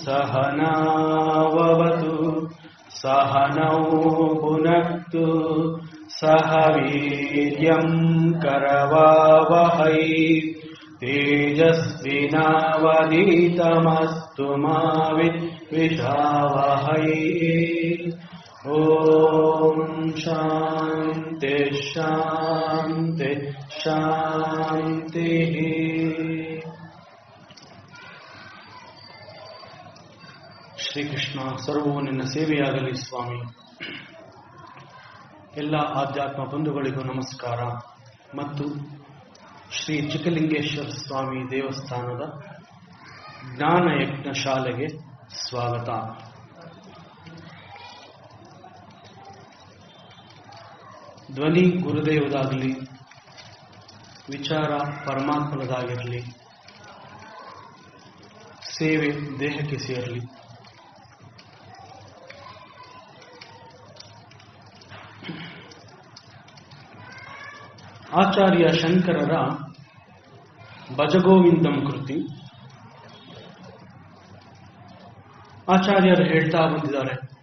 सहनावतु सहनौ भुनक्तु सह वीर्यं करवावहै तेजस्विनावधीतमस्तु मा विद्विषावहै। ओम शांति शांति शांति। ಶ್ರೀಕೃಷ್ಣ, ಸರ್ವವು ನಿನ್ನ ಸೇವೆಯಾಗಲಿ ಸ್ವಾಮಿ. ಎಲ್ಲ ಆಧ್ಯಾತ್ಮ ಬಂಧುಗಳಿಗೂ ನಮಸ್ಕಾರ ಮತ್ತು ಶ್ರೀ ಚಿಕ್ಕಲಿಂಗೇಶ್ವರ ಸ್ವಾಮಿ ದೇವಸ್ಥಾನದ ಜ್ಞಾನಯಜ್ಞ ಶಾಲೆಗೆ ಸ್ವಾಗತ. ಧ್ವನಿ ಗುರುದೇವದಾಗಲಿ, ವಿಚಾರ ಪರಮಾತ್ಮನದಾಗಿರಲಿ, ಸೇವೆ ದೇಹಕ್ಕೆ ಸೇರಲಿ. ಆಚಾರ್ಯ ಶಂಕರರ ಭಜಗೋವಿಂದಂ ಕೃತಿ ಆಚಾರ್ಯರು ಹೇಳ್ತಾ ಬಂದಿದ್ದಾರೆ,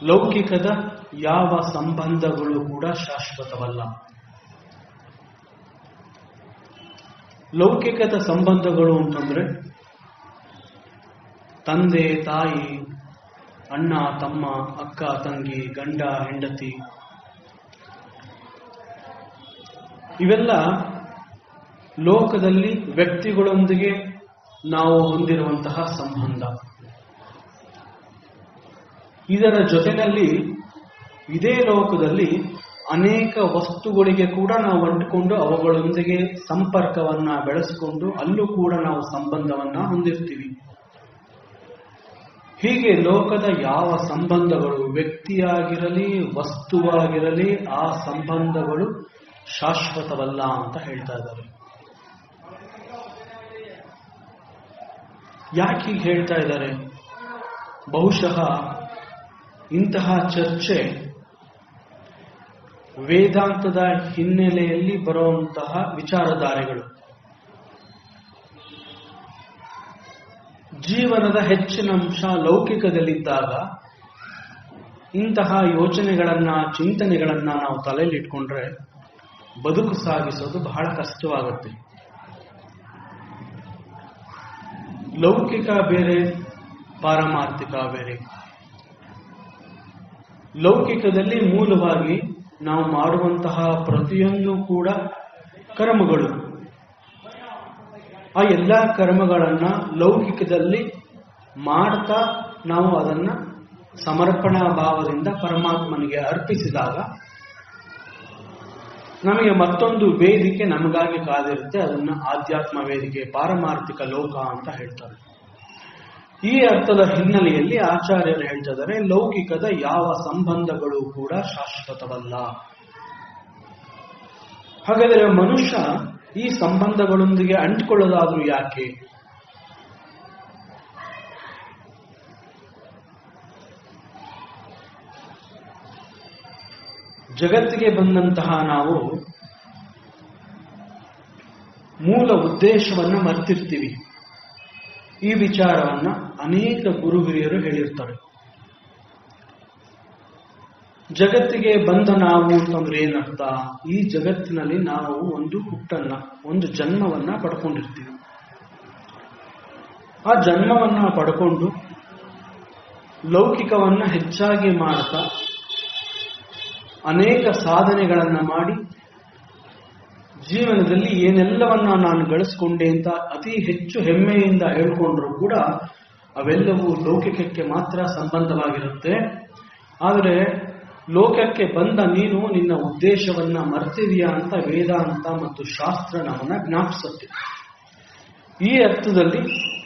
ಲೌಕಿಕದ ಯಾವ ಸಂಬಂಧಗಳು ಕೂಡ ಶಾಶ್ವತವಲ್ಲ. ಲೌಕಿಕದ ಸಂಬಂಧಗಳು ಅಂತಂದ್ರೆ ತಂದೆ ತಾಯಿ, ಅಣ್ಣ ತಮ್ಮ, ಅಕ್ಕ ತಂಗಿ, ಗಂಡ ಹೆಂಡತಿ, ಇವೆಲ್ಲ ಲೋಕದಲ್ಲಿ ವ್ಯಕ್ತಿಗಳೊಂದಿಗೆ ನಾವು ಹೊಂದಿರುವಂತಹ ಸಂಬಂಧ. ಇದರ ಜೊತೆಯಲ್ಲಿ ಇದೇ ಲೋಕದಲ್ಲಿ ಅನೇಕ ವಸ್ತುಗಳಿಗೆ ಕೂಡ ನಾವು ಅಂಟಿಕೊಂಡು ಅವುಗಳೊಂದಿಗೆ ಸಂಪರ್ಕವನ್ನ ಬೆಳೆಸಿಕೊಂಡು ಅಲ್ಲೂ ಕೂಡ ನಾವು ಸಂಬಂಧವನ್ನ ಹೊಂದಿರ್ತೀವಿ. ಹೀಗೆ ಲೋಕದ ಯಾವ ಸಂಬಂಧಗಳು, ವ್ಯಕ್ತಿಯಾಗಿರಲಿ ವಸ್ತುವಾಗಿರಲಿ, ಆ ಸಂಬಂಧಗಳು ಶಾಶ್ವತವಲ್ಲ ಅಂತ ಹೇಳ್ತಾ ಇದ್ದಾರೆ. ಯಾಕೆ ಹೀಗೆ ಹೇಳ್ತಾ ಇದ್ದಾರೆ? ಬಹುಶಃ ಇಂತಹ ಚರ್ಚೆ ವೇದಾಂತದ ಹಿನ್ನೆಲೆಯಲ್ಲಿ ಬರುವಂತಹ ವಿಚಾರಧಾರೆಗಳು. ಜೀವನದ ಹೆಚ್ಚಿನ ಅಂಶ ಲೌಕಿಕದಲ್ಲಿದ್ದಾಗ ಇಂತಹ ಯೋಚನೆಗಳನ್ನ, ಚಿಂತನೆಗಳನ್ನ ನಾವು ತಲೆಯಲ್ಲಿ ಇಟ್ಕೊಂಡ್ರೆ ಬದುಕು ಸಾಗಿಸೋದು ಬಹಳ ಕಷ್ಟವಾಗುತ್ತೆ. ಲೌಕಿಕ ಬೇರೆ, ಪಾರಮಾರ್ಥಿಕ ಬೇರೆ. ಲೌಕಿಕದಲ್ಲಿ ಮೂಲವಾಗಿ ನಾವು ಮಾಡುವಂತಹ ಪ್ರತಿಯೊಂದು ಕೂಡ ಕರ್ಮಗಳು. ಆ ಎಲ್ಲ ಕರ್ಮಗಳನ್ನ ಲೌಕಿಕದಲ್ಲಿ ಮಾಡ್ತಾ ನಾವು ಅದನ್ನ ಸಮರ್ಪಣಾ ಭಾವದಿಂದ ಪರಮಾತ್ಮನಿಗೆ ಅರ್ಪಿಸಿದಾಗ ನಮಗೆ ಮತ್ತೊಂದು ವೇದಿಕೆ ನಮಗಾಗಿ ಕಾದಿರುತ್ತೆ. ಅದನ್ನ ಆಧ್ಯಾತ್ಮ ವೇದಿಕೆ, ಪಾರಮಾರ್ಥಿಕ ಲೋಕ ಅಂತ ಹೇಳ್ತಾರೆ. ಈ ಅರ್ಥದ ಹಿನ್ನೆಲೆಯಲ್ಲಿ ಆಚಾರ್ಯರು ಹೇಳ್ತಿದ್ದಾರೆ, ಲೌಕಿಕದ ಯಾವ ಸಂಬಂಧಗಳು ಕೂಡ ಶಾಶ್ವತವಲ್ಲ. ಹಾಗಾದರೆ ಮನುಷ್ಯ ಈ ಸಂಬಂಧಗಳೊಂದಿಗೆ ಅಂಟಿಕೊಳ್ಳೋದಾದ್ರೂ ಯಾಕೆ? ಜಗತ್ತಿಗೆ ಬಂದಂತಹ ನಾವು ಮೂಲ ಉದ್ದೇಶವನ್ನ ಮರ್ತಿರ್ತೀವಿ. ಈ ವಿಚಾರವನ್ನ ಅನೇಕ ಗುರು ಹಿರಿಯರು ಹೇಳಿರ್ತಾರೆ. ಜಗತ್ತಿಗೆ ಬಂದ ನಾವು ಅಂತಂದ್ರೆ ಏನರ್ಥ? ಈ ಜಗತ್ತಿನಲ್ಲಿ ನಾವು ಒಂದು ಹುಟ್ಟನ್ನ, ಒಂದು ಜನ್ಮವನ್ನ ಪಡ್ಕೊಂಡಿರ್ತೀವಿ. ಆ ಜನ್ಮವನ್ನ ಪಡ್ಕೊಂಡು ಲೌಕಿಕವನ್ನ ಹೆಚ್ಚಾಗಿ ಮಾಡ್ತಾ ಅನೇಕ ಸಾಧನೆಗಳನ್ನ ಮಾಡಿ ಜೀವನದಲ್ಲಿ ಏನೆಲ್ಲವನ್ನ ನಾನು ಗಳಿಸ್ಕೊಂಡೆ ಅಂತ ಅತಿ ಹೆಚ್ಚು ಹೆಮ್ಮೆಯಿಂದ ಹೇಳ್ಕೊಂಡ್ರು ಕೂಡ ಅವೆಲ್ಲವೂ ಲೌಕಿಕಕ್ಕೆ ಮಾತ್ರ ಸಂಬಂಧವಾಗಿರುತ್ತೆ. ಆದರೆ ಲೋಕಕ್ಕೆ ಬಂದ ನೀನು ನಿನ್ನ ಉದ್ದೇಶವನ್ನ ಮರ್ತಿದೀಯಾ ಅಂತ ವೇದಾಂತ ಮತ್ತು ಶಾಸ್ತ್ರ ನಮ್ಮನ್ನ ಜ್ಞಾಪಿಸುತ್ತೆ. ಈ ಅರ್ಥದಲ್ಲಿ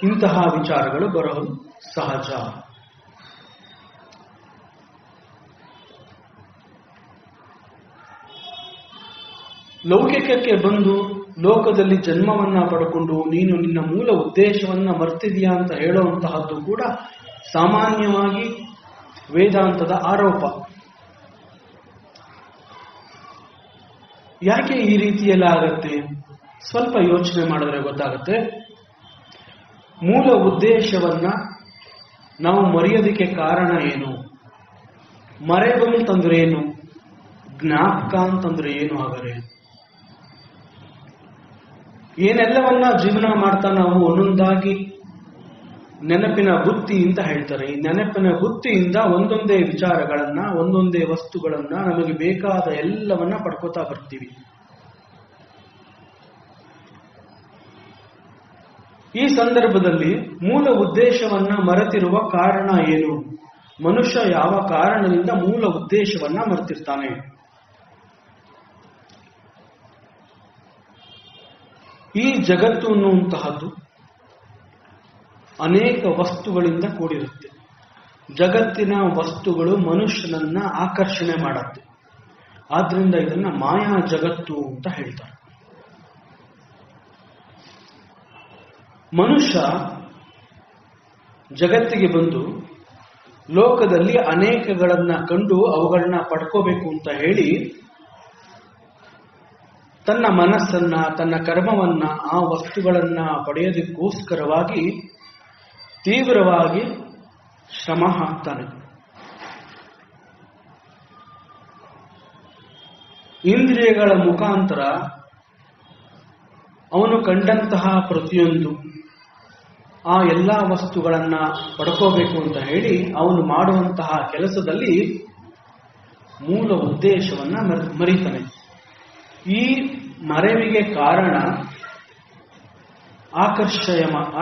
ಇಂತಹ ವಿಚಾರಗಳು ಬರೋದು ಸಹಜ. ಲೌಕಿಕಕ್ಕೆ ಬಂದು ಲೋಕದಲ್ಲಿ ಜನ್ಮವನ್ನ ಪಡ್ಕೊಂಡು ನೀನು ನಿನ್ನ ಮೂಲ ಉದ್ದೇಶವನ್ನ ಮರ್ತಿದೀಯಾ ಅಂತ ಹೇಳುವಂತಹದ್ದು ಕೂಡ ಸಾಮಾನ್ಯವಾಗಿ ವೇದಾಂತದ ಆರೋಪ. ಯಾಕೆ ಈ ರೀತಿಯೆಲ್ಲ ಆಗತ್ತೆ? ಸ್ವಲ್ಪ ಯೋಚನೆ ಮಾಡಿದ್ರೆ ಗೊತ್ತಾಗುತ್ತೆ. ಮೂಲ ಉದ್ದೇಶವನ್ನ ನಾವು ಮರೆಯೋದಕ್ಕೆ ಕಾರಣ ಏನು? ಮರೆದು ಅಂತಂದ್ರೆ ಏನು? ಜ್ಞಾಪಕ ಅಂತಂದ್ರೆ ಏನು? ಹಾಗಾದ್ರೆ ಏನೆಲ್ಲವನ್ನ ಜೀವನ ಮಾಡ್ತಾ ನಾವು ಒಂದೊಂದಾಗಿ ನೆನಪಿನ ಬುತ್ತಿ ಅಂತ ಹೇಳ್ತಾರೆ. ಈ ನೆನಪಿನ ಬುತ್ತಿಯಿಂದ ಒಂದೊಂದೇ ವಿಚಾರಗಳನ್ನ, ಒಂದೊಂದೇ ವಸ್ತುಗಳನ್ನ, ನಮಗೆ ಬೇಕಾದ ಎಲ್ಲವನ್ನ ಪಡ್ಕೋತಾ ಬರ್ತೀವಿ. ಈ ಸಂದರ್ಭದಲ್ಲಿ ಮೂಲ ಉದ್ದೇಶವನ್ನ ಮರೆತಿರುವ ಕಾರಣ ಏನು? ಮನುಷ್ಯ ಯಾವ ಕಾರಣದಿಂದ ಮೂಲ ಉದ್ದೇಶವನ್ನ ಮರೆತಿರ್ತಾನೆ? ಈ ಜಗತ್ತು ಅನ್ನುವಂತಹದ್ದು ಅನೇಕ ವಸ್ತುಗಳಿಂದ ಕೂಡಿರುತ್ತೆ. ಜಗತ್ತಿನ ವಸ್ತುಗಳು ಮನುಷ್ಯನನ್ನ ಆಕರ್ಷಣೆ ಮಾಡುತ್ತೆ. ಆದ್ರಿಂದ ಇದನ್ನ ಮಾಯಾ ಜಗತ್ತು ಅಂತ ಹೇಳ್ತಾರೆ. ಮನುಷ್ಯ ಜಗತ್ತಿಗೆ ಬಂದು ಲೋಕದಲ್ಲಿ ಅನೇಕಗಳನ್ನ ಕಂಡು ಅವುಗಳನ್ನ ಪಡ್ಕೋಬೇಕು ಅಂತ ಹೇಳಿ ತನ್ನ ಮನಸ್ಸನ್ನ, ತನ್ನ ಕರ್ಮವನ್ನ ಆ ವಸ್ತುಗಳನ್ನ ಪಡೆಯೋದಕ್ಕೋಸ್ಕರವಾಗಿ ತೀವ್ರವಾಗಿ ಶ್ರಮ ಹಾಕ್ತಾನೆ. ಇಂದ್ರಿಯಗಳ ಮುಖಾಂತರ ಅವನು ಕಂಡಂತಹ ಪ್ರತಿಯೊಂದು ಆ ಎಲ್ಲ ವಸ್ತುಗಳನ್ನ ಪಡ್ಕೋಬೇಕು ಅಂತ ಹೇಳಿ ಅವನು ಮಾಡುವಂತಹ ಕೆಲಸದಲ್ಲಿ ಮೂಲ ಉದ್ದೇಶವನ್ನ ಮರೀತಾನೆ. ಈ ಮರೆವಿಗೆ ಕಾರಣ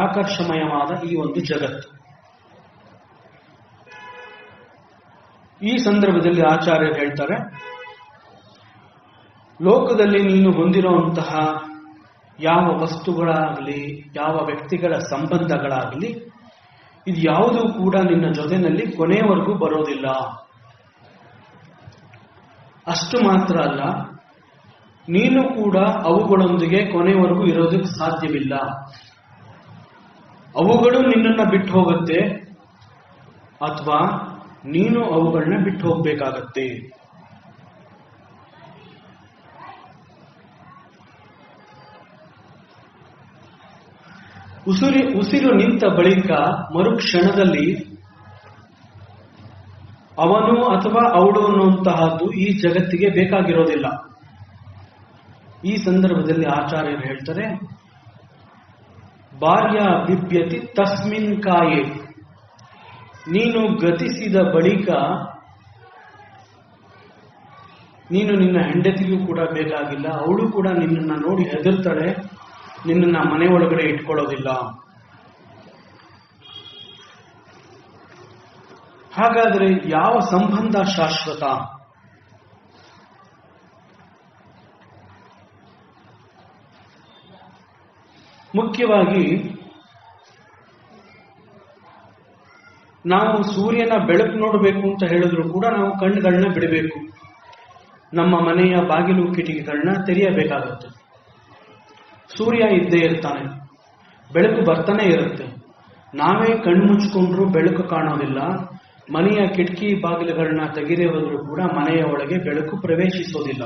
ಆಕರ್ಷಮಯವಾದ ಈ ಒಂದು ಜಗತ್ತು. ಈ ಸಂದರ್ಭದಲ್ಲಿ ಆಚಾರ್ಯರು ಹೇಳ್ತಾರೆ, ಲೋಕದಲ್ಲಿ ನೀನು ಹೊಂದಿರುವಂತಹ ಯಾವ ವಸ್ತುಗಳಾಗಲಿ, ಯಾವ ವ್ಯಕ್ತಿಗಳ ಸಂಬಂಧಗಳಾಗಲಿ, ಇದು ಯಾವುದೂ ಕೂಡ ನಿನ್ನ ಜೊತೆಯಲ್ಲಿ ಕೊನೆಯವರೆಗೂ ಬರೋದಿಲ್ಲ. ಅಷ್ಟು ಮಾತ್ರ ಅಲ್ಲ, ನೀನು ಕೂಡ ಅವುಗಳೊಂದಿಗೆ ಕೊನೆಯವರೆಗೂ ಇರೋದಕ್ಕೆ ಸಾಧ್ಯವಿಲ್ಲ. ಅವುಗಳು ನಿನ್ನನ್ನು ಬಿಟ್ಟು ಹೋಗುತ್ತೆ ಅಥವಾ ನೀನು ಅವುಗಳನ್ನ ಬಿಟ್ಟು ಹೋಗ್ಬೇಕಾಗತ್ತೆ. ಉಸಿರು ನಿಂತ ಬಳಿಕ ಮರುಕ್ಷಣದಲ್ಲಿ ಅವನು ಅಥವಾ ಅವಳು ಅನ್ನುವಂತಹದ್ದು ಈ ಜಗತ್ತಿಗೆ ಬೇಕಾಗಿರೋದಿಲ್ಲ. ಈ ಸಂದರ್ಭದಲ್ಲಿ ಆಚಾರ್ಯರು ಹೇಳ್ತಾರೆ, ಬಾರ್ಯ ಬಿಭ್ಯತಿ ತಸ್ಮಿನ್ ಕಾಯೆ. ನೀನು ಗತಿಸಿದ ಬಳಿಕ ನೀನು ನಿನ್ನ ಹೆಂಡತಿಗೂ ಕೂಡ ಬೇಕಾಗಿಲ್ಲ, ಅವಳು ಕೂಡ ನಿನ್ನನ್ನು ನೋಡಿ ಹೆದರ್ತಾಳೆ, ನಿನ್ನನ್ನ ಮನೆ ಒಳಗಡೆ ಇಟ್ಕೊಳ್ಳೋದಿಲ್ಲ. ಹಾಗಾದ್ರೆ ಯಾವ ಸಂಬಂಧ ಶಾಶ್ವತ? ಮುಖ್ಯವಾಗಿ ನಾವು ಸೂರ್ಯನ ಬೆಳಕು ನೋಡಬೇಕು ಅಂತ ಹೇಳಿದ್ರು ಕೂಡ ನಾವು ಕಣ್ಣುಗಳನ್ನ ಬಿಡಬೇಕು. ನಮ್ಮ ಮನೆಯ ಬಾಗಿಲು ಕಿಟಕಿಗಳನ್ನ ತೆರೆಯಬೇಕಾಗುತ್ತೆ. ಸೂರ್ಯ ಇದ್ದೇ ಇರ್ತಾನೆ, ಬೆಳಕು ಬರ್ತಾನೆ ಇರುತ್ತೆ. ನಾವೇ ಕಣ್ಣು ಮುಚ್ಕೊಂಡ್ರು ಬೆಳಕು ಕಾಣೋದಿಲ್ಲ. ಮನೆಯ ಕಿಟಕಿ ಬಾಗಿಲುಗಳನ್ನ ತೆಗೆದೇ ಕೂಡ ಮನೆಯ ಒಳಗೆ ಬೆಳಕು ಪ್ರವೇಶಿಸೋದಿಲ್ಲ.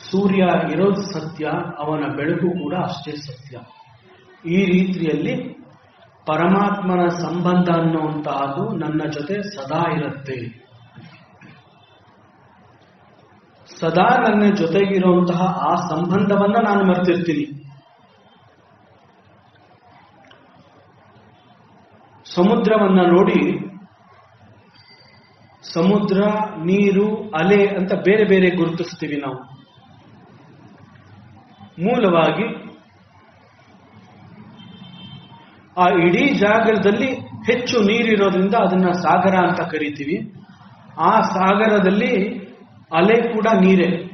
ಸೂರ್ಯ ಇರೋದು ಸತ್ಯ, ಅವನ ಬೆಳಕು ಕೂಡ ಅಷ್ಟೇ ಸತ್ಯ. ಈ ರೀತಿಯಲ್ಲಿ ಪರಮಾತ್ಮನ ಸಂಬಂಧ ಅನ್ನುವಂತಹದ್ದು ನನ್ನ ಜೊತೆ ಸದಾ ಇರುತ್ತೆ. ಸದಾ ನನ್ನ ಜೊತೆಗಿರುವಂತಹ ಆ ಸಂಬಂಧವನ್ನ ನಾನು ಮರೆತಿರ್ತೀನಿ. ಸಮುದ್ರವನ್ನ ನೋಡಿ ಸಮುದ್ರ, ನೀರು, ಅಲೆ ಅಂತ ಬೇರೆ ಬೇರೆ ಗುರುತಿಸ್ತೀವಿ ನಾವು. ಮೂಲವಾಗಿ ಆ ಇಡೀ ಜಾಗದಲ್ಲಿ ಹೆಚ್ಚು ನೀರಿರೋದ್ರಿಂದ ಅದನ್ನ ಸಾಗರ ಅಂತ ಕರಿತೀವಿ. ಆ ಸಾಗರದಲ್ಲಿ ಅಲೆ ಕೂಡ ನೀರೇ.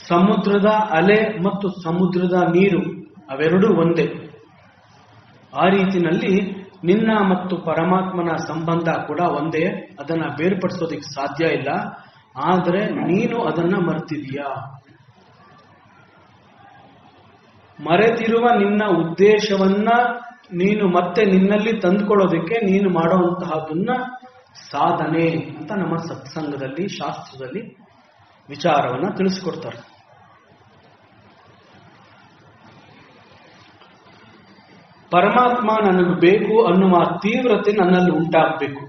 ಸಮುದ್ರದ ಅಲೆ ಮತ್ತು ಸಮುದ್ರದ ನೀರು ಅವೆರಡೂ ಒಂದೇ. ಆ ರೀತಿನಲ್ಲಿ ನಿನ್ನ ಮತ್ತು ಪರಮಾತ್ಮನ ಸಂಬಂಧ ಕೂಡ ಒಂದೇ. ಅದನ್ನ ಬೇರ್ಪಡಿಸೋದಿಕ್ಕೆ ಸಾಧ್ಯ ಇಲ್ಲ. ಆದರೆ ನೀನು ಅದನ್ನ ಮರ್ತಿದೀಯಾ. ಮರೆತಿರುವ ನಿನ್ನ ಉದ್ದೇಶವನ್ನ ನೀನು ಮತ್ತೆ ನಿನ್ನಲ್ಲಿ ತಂದುಕೊಳ್ಳೋದಕ್ಕೆ ನೀನು ಮಾಡುವಂತಹದನ್ನ ಸಾಧನೆ ಅಂತ ನಮ್ಮ ಸತ್ಸಂಗದಲ್ಲಿ, ಶಾಸ್ತ್ರದಲ್ಲಿ ವಿಚಾರವನ್ನ ತಿಳಿಸ್ಕೊಡ್ತಾರೆ. ಪರಮಾತ್ಮ ನನಗೆ ಬೇಕು ಅನ್ನುವ ತೀವ್ರತೆ ನನ್ನಲ್ಲಿ ಉಂಟಾಗಬೇಕು.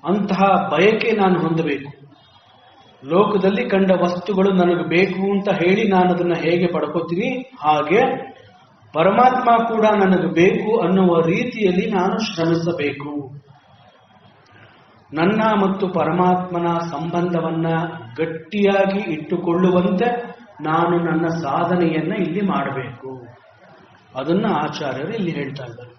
ಅಂತಹ ಬಯಕೆ ನಾನು ಹೊಂದಬೇಕು. ಲೋಕದಲ್ಲಿ ಕಂಡ ವಸ್ತುಗಳು ನನಗೆ ಬೇಕು ಅಂತ ಹೇಳಿ ನಾನು ಅದನ್ನು ಹೇಗೆ ಪಡ್ಕೋತೀನಿ, ಹಾಗೆ ಪರಮಾತ್ಮ ಕೂಡ ನನಗೆ ಬೇಕು ಅನ್ನುವ ರೀತಿಯಲ್ಲಿ ನಾನು ಶ್ರಮಿಸಬೇಕು. ನನ್ನ ಮತ್ತು ಪರಮಾತ್ಮನ ಸಂಬಂಧವನ್ನ ಗಟ್ಟಿಯಾಗಿ ಇಟ್ಟುಕೊಳ್ಳುವಂತೆ ನಾನು ನನ್ನ ಸಾಧನೆಯನ್ನ ಇಲ್ಲಿ ಮಾಡಬೇಕು. ಅದನ್ನ ಆಚಾರ್ಯರು ಇಲ್ಲಿ ಹೇಳ್ತಾ ಇದ್ದಾರೆ.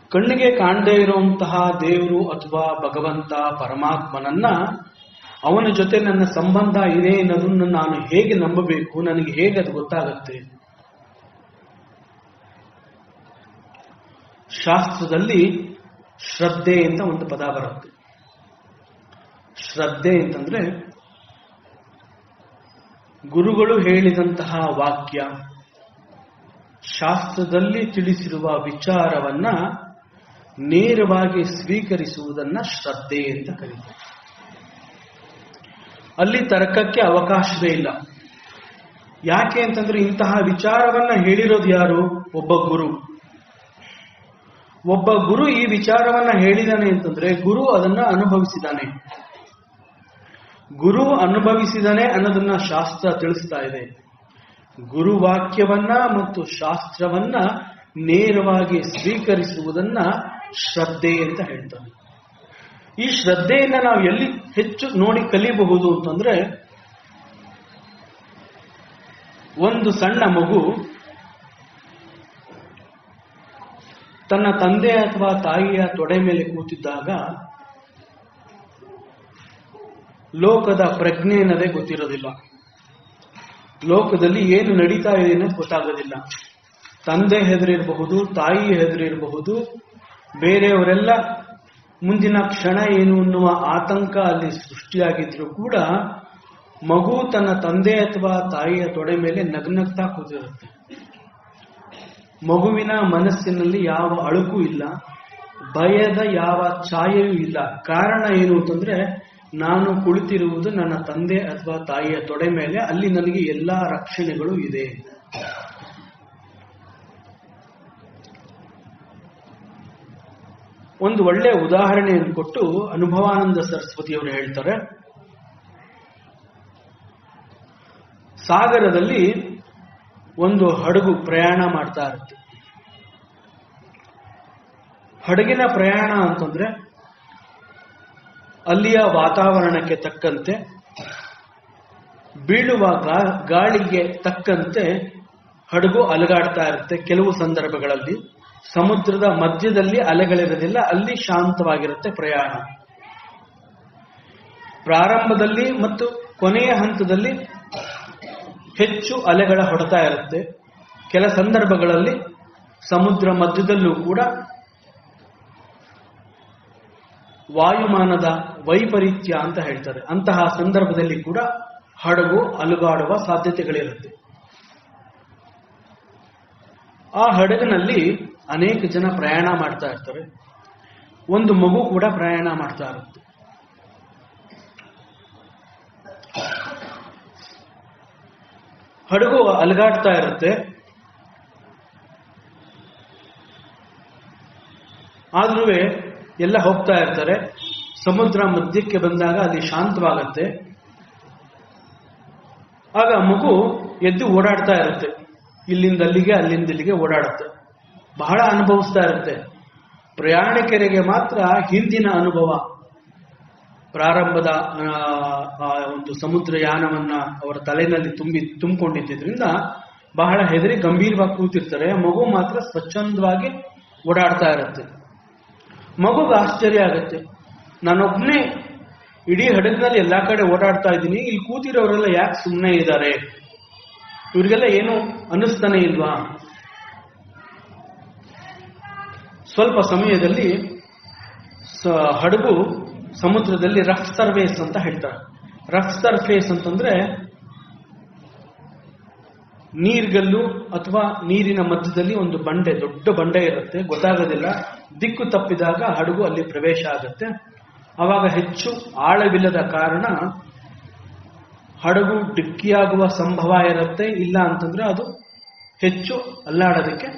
ಕಣ್ಣಿಗೆ ಕಾಣದೇ ಇರುವಂತಹ ದೇವರು ಅಥವಾ ಭಗವಂತ ಪರಮಾತ್ಮನನ್ನ, ಅವನ ಜೊತೆ ನನ್ನ ಸಂಬಂಧ ಇದೆ ಅನ್ನೋದನ್ನು ನಾನು ಹೇಗೆ ನಂಬಬೇಕು, ನನಗೆ ಹೇಗೆ ಅದು ಗೊತ್ತಾಗುತ್ತೆ? ಶಾಸ್ತ್ರದಲ್ಲಿ ಶ್ರದ್ಧೆ ಅಂತ ಒಂದು ಪದ ಬರುತ್ತೆ. ಶ್ರದ್ಧೆ ಅಂತಂದ್ರೆ ಗುರುಗಳು ಹೇಳಿದಂತಹ ವಾಕ್ಯ, ಶಾಸ್ತ್ರದಲ್ಲಿ ತಿಳಿಸಿರುವ ವಿಚಾರವನ್ನ ನೇರವಾಗಿ ಸ್ವೀಕರಿಸುವುದನ್ನ ಶ್ರದ್ಧೆ ಅಂತ ಕರೀತಾರೆ. ಅಲ್ಲಿ ತರ್ಕಕ್ಕೆ ಅವಕಾಶವೇ ಇಲ್ಲ. ಯಾಕೆ ಅಂತಂದ್ರೆ ಇಂತಹ ವಿಚಾರವನ್ನ ಹೇಳಿರೋದು ಯಾರು? ಒಬ್ಬ ಗುರು. ಒಬ್ಬ ಗುರು ಈ ವಿಚಾರವನ್ನ ಹೇಳಿದಾನೆ ಅಂತಂದ್ರೆ ಗುರು ಅದನ್ನ ಅನುಭವಿಸಿದಾನೆ. ಗುರು ಅನುಭವಿಸಿದಾನೆ ಅನ್ನೋದನ್ನ ಶಾಸ್ತ್ರ ತಿಳಿಸ್ತಾ ಇದೆ. ಗುರುವಾಕ್ಯವನ್ನ ಮತ್ತು ಶಾಸ್ತ್ರವನ್ನ ನೇರವಾಗಿ ಸ್ವೀಕರಿಸುವುದನ್ನ ಶ್ರದ್ಧೆ ಅಂತ ಹೇಳ್ತಾರೆ. ಈ ಶ್ರದ್ಧೆಯನ್ನ ನಾವು ಎಲ್ಲಿ ಹೆಚ್ಚು ನೋಡಿ ಕಲಿಯಬಹುದು ಅಂತಂದ್ರೆ, ಒಂದು ಸಣ್ಣ ಮಗು ತನ್ನ ತಂದೆ ಅಥವಾ ತಾಯಿಯ ತೊಡೆ ಮೇಲೆ ಕೂತಿದ್ದಾಗ ಲೋಕದ ಪ್ರಜ್ಞೆ ಅನ್ನೋದೇ ಗೊತ್ತಿರೋದಿಲ್ಲ. ಲೋಕದಲ್ಲಿ ಏನು ನಡೀತಾ ಇದೆ ಅನ್ನೋದು ಗೊತ್ತಾಗೋದಿಲ್ಲ. ತಂದೆ ಹೆದರಿರಬಹುದು, ತಾಯಿ ಹೆದರಿರಬಹುದು, ಬೇರೆಯವರೆಲ್ಲ ಮುಂದಿನ ಕ್ಷಣ ಏನು ಅನ್ನುವ ಆತಂಕ ಅಲ್ಲಿ ಸೃಷ್ಟಿಯಾಗಿದ್ರು ಕೂಡ ಮಗು ತನ್ನ ತಂದೆ ಅಥವಾ ತಾಯಿಯ ತೊಡೆ ಮೇಲೆ ನಗ್ನಗ್ತಾ ಕೂತಿರುತ್ತೆ. ಮಗುವಿನ ಮನಸ್ಸಿನಲ್ಲಿ ಯಾವ ಅಳುಕು ಇಲ್ಲ, ಭಯದ ಯಾವ ಛಾಯೆಯೂ ಇಲ್ಲ. ಕಾರಣ ಏನು ಅಂತಂದ್ರೆ, ನಾನು ಕುಳಿತಿರುವುದು ನನ್ನ ತಂದೆ ಅಥವಾ ತಾಯಿಯ ತೊಡೆ ಮೇಲೆ, ಅಲ್ಲಿ ನನಗೆ ಎಲ್ಲಾ ರಕ್ಷಣೆಗಳು ಇದೆ. ಒಂದು ಒಳ್ಳೆಯ ಉದಾಹರಣೆಯನ್ನು ಕೊಟ್ಟು ಅನುಭವಾನಂದ ಸರಸ್ವತಿಯವರು ಹೇಳ್ತಾರೆ, ಸಾಗರದಲ್ಲಿ ಒಂದು ಹಡಗು ಪ್ರಯಾಣ ಮಾಡ್ತಾ ಇರುತ್ತೆ. ಹಡಗಿನ ಪ್ರಯಾಣ ಅಂತಂದ್ರೆ ಅಲ್ಲಿಯ ವಾತಾವರಣಕ್ಕೆ ತಕ್ಕಂತೆ, ಬೀಳುವ ಗಾಳಿಗೆ ತಕ್ಕಂತೆ ಹಡಗು ಅಲುಗಾಡ್ತಾ ಇರುತ್ತೆ. ಕೆಲವು ಸಂದರ್ಭಗಳಲ್ಲಿ ಸಮುದ್ರದ ಮಧ್ಯದಲ್ಲಿ ಅಲೆಗಳಿರೋದಿಲ್ಲ, ಅಲ್ಲಿ ಶಾಂತವಾಗಿರುತ್ತೆ ಪ್ರಯಾಣ. ಪ್ರಾರಂಭದಲ್ಲಿ ಮತ್ತು ಕೊನೆಯ ಹಂತದಲ್ಲಿ ಹೆಚ್ಚು ಅಲೆಗಳ ಹೊಡೆತ ಇರುತ್ತೆ. ಕೆಲ ಸಂದರ್ಭಗಳಲ್ಲಿ ಸಮುದ್ರ ಮಧ್ಯದಲ್ಲೂ ಕೂಡ ವಾಯುಮಾನದ ವೈಪರೀತ್ಯ ಅಂತ ಹೇಳ್ತಾರೆ. ಅಂತಹ ಸಂದರ್ಭದಲ್ಲಿ ಕೂಡ ಹಡಗು ಅಲುಗಾಡುವ ಸಾಧ್ಯತೆಗಳಿರುತ್ತೆ. ಆ ಹಡಗಿನಲ್ಲಿ ಅನೇಕ ಜನ ಪ್ರಯಾಣ ಮಾಡ್ತಾ ಇರ್ತಾರೆ. ಒಂದು ಮಗು ಕೂಡ ಪ್ರಯಾಣ ಮಾಡ್ತಾ ಇರುತ್ತೆ. ಹಡಗು ಅಲುಗಾಡ್ತಾ ಇರುತ್ತೆ. ಆದ್ರೂ ಎಲ್ಲ ಹೋಗ್ತಾ ಇರ್ತಾರೆ. ಸಮುದ್ರ ಮಧ್ಯಕ್ಕೆ ಬಂದಾಗ ಅಲ್ಲಿ ಶಾಂತವಾಗತ್ತೆ. ಆಗ ಮಗು ಎದ್ದು ಓಡಾಡ್ತಾ ಇರುತ್ತೆ. ಇಲ್ಲಿಂದ ಅಲ್ಲಿಗೆ, ಅಲ್ಲಿಂದ ಇಲ್ಲಿಗೆ ಓಡಾಡುತ್ತೆ. ಬಹಳ ಅನುಭವಿಸ್ತಾ ಇರುತ್ತೆ. ಪ್ರಯಾಣಿಕರಿಗೆ ಮಾತ್ರ ಹಿಂದಿನ ಅನುಭವ, ಪ್ರಾರಂಭದ ಒಂದು ಸಮುದ್ರಯಾನವನ್ನ ಅವರ ತಲೆಯಲ್ಲಿ ತುಂಬಿಕೊಂಡಿದ್ದರಿಂದ ಬಹಳ ಹೆದರಿ ಗಂಭೀರವಾಗಿ ಕೂತಿರ್ತಾರೆ. ಮಗು ಮಾತ್ರ ಸ್ವಚ್ಛಂದವಾಗಿ ಓಡಾಡ್ತಾ ಇರುತ್ತೆ. ಮಗುಗೆ ಆಶ್ಚರ್ಯ ಆಗುತ್ತೆ, ನಾನೊಬ್ಬನೇ ಇಡೀ ಹಡಗಿನಲ್ಲಿ ಎಲ್ಲಾ ಕಡೆ ಓಡಾಡ್ತಾ ಇದ್ದೀನಿ, ಇಲ್ಲಿ ಕೂತಿರೋರೆಲ್ಲ ಯಾಕೆ ಸುಮ್ಮನೆ ಇದ್ದಾರೆ, ಇವ್ರಿಗೆಲ್ಲ ಏನು ಅನ್ನಿಸ್ತಾನೆ ಇಲ್ವಾ? ಸ್ವಲ್ಪ ಸಮಯದಲ್ಲಿ ಹಡಗು ಸಮುದ್ರದಲ್ಲಿ ರಫ್ ಸರ್ಫೇಸ್ ಅಂತ ಹೇಳ್ತಾರೆ. ರಫ್ ಸರ್ಫೇಸ್ ಅಂತಂದ್ರೆ ನೀರ್ಗಲ್ಲು ಅಥವಾ ನೀರಿನ ಮಧ್ಯದಲ್ಲಿ ಒಂದು ಬಂಡೆ, ದೊಡ್ಡ ಬಂಡೆ ಇರುತ್ತೆ, ಗೊತ್ತಾಗೋದಿಲ್ಲ. ದಿಕ್ಕು ತಪ್ಪಿದಾಗ ಹಡಗು ಅಲ್ಲಿ ಪ್ರವೇಶ ಆಗುತ್ತೆ. ಆವಾಗ ಹೆಚ್ಚು ಆಳವಿಲ್ಲದ ಕಾರಣ ಹಡಗು ಡಿಕ್ಕಿಯಾಗುವ ಸಂಭವ ಇರುತ್ತೆ. ಇಲ್ಲ ಅಂತಂದ್ರೆ ಅದು ಹೆಚ್ಚು ಅಲ್ಲಾಡೋದಕ್ಕೆ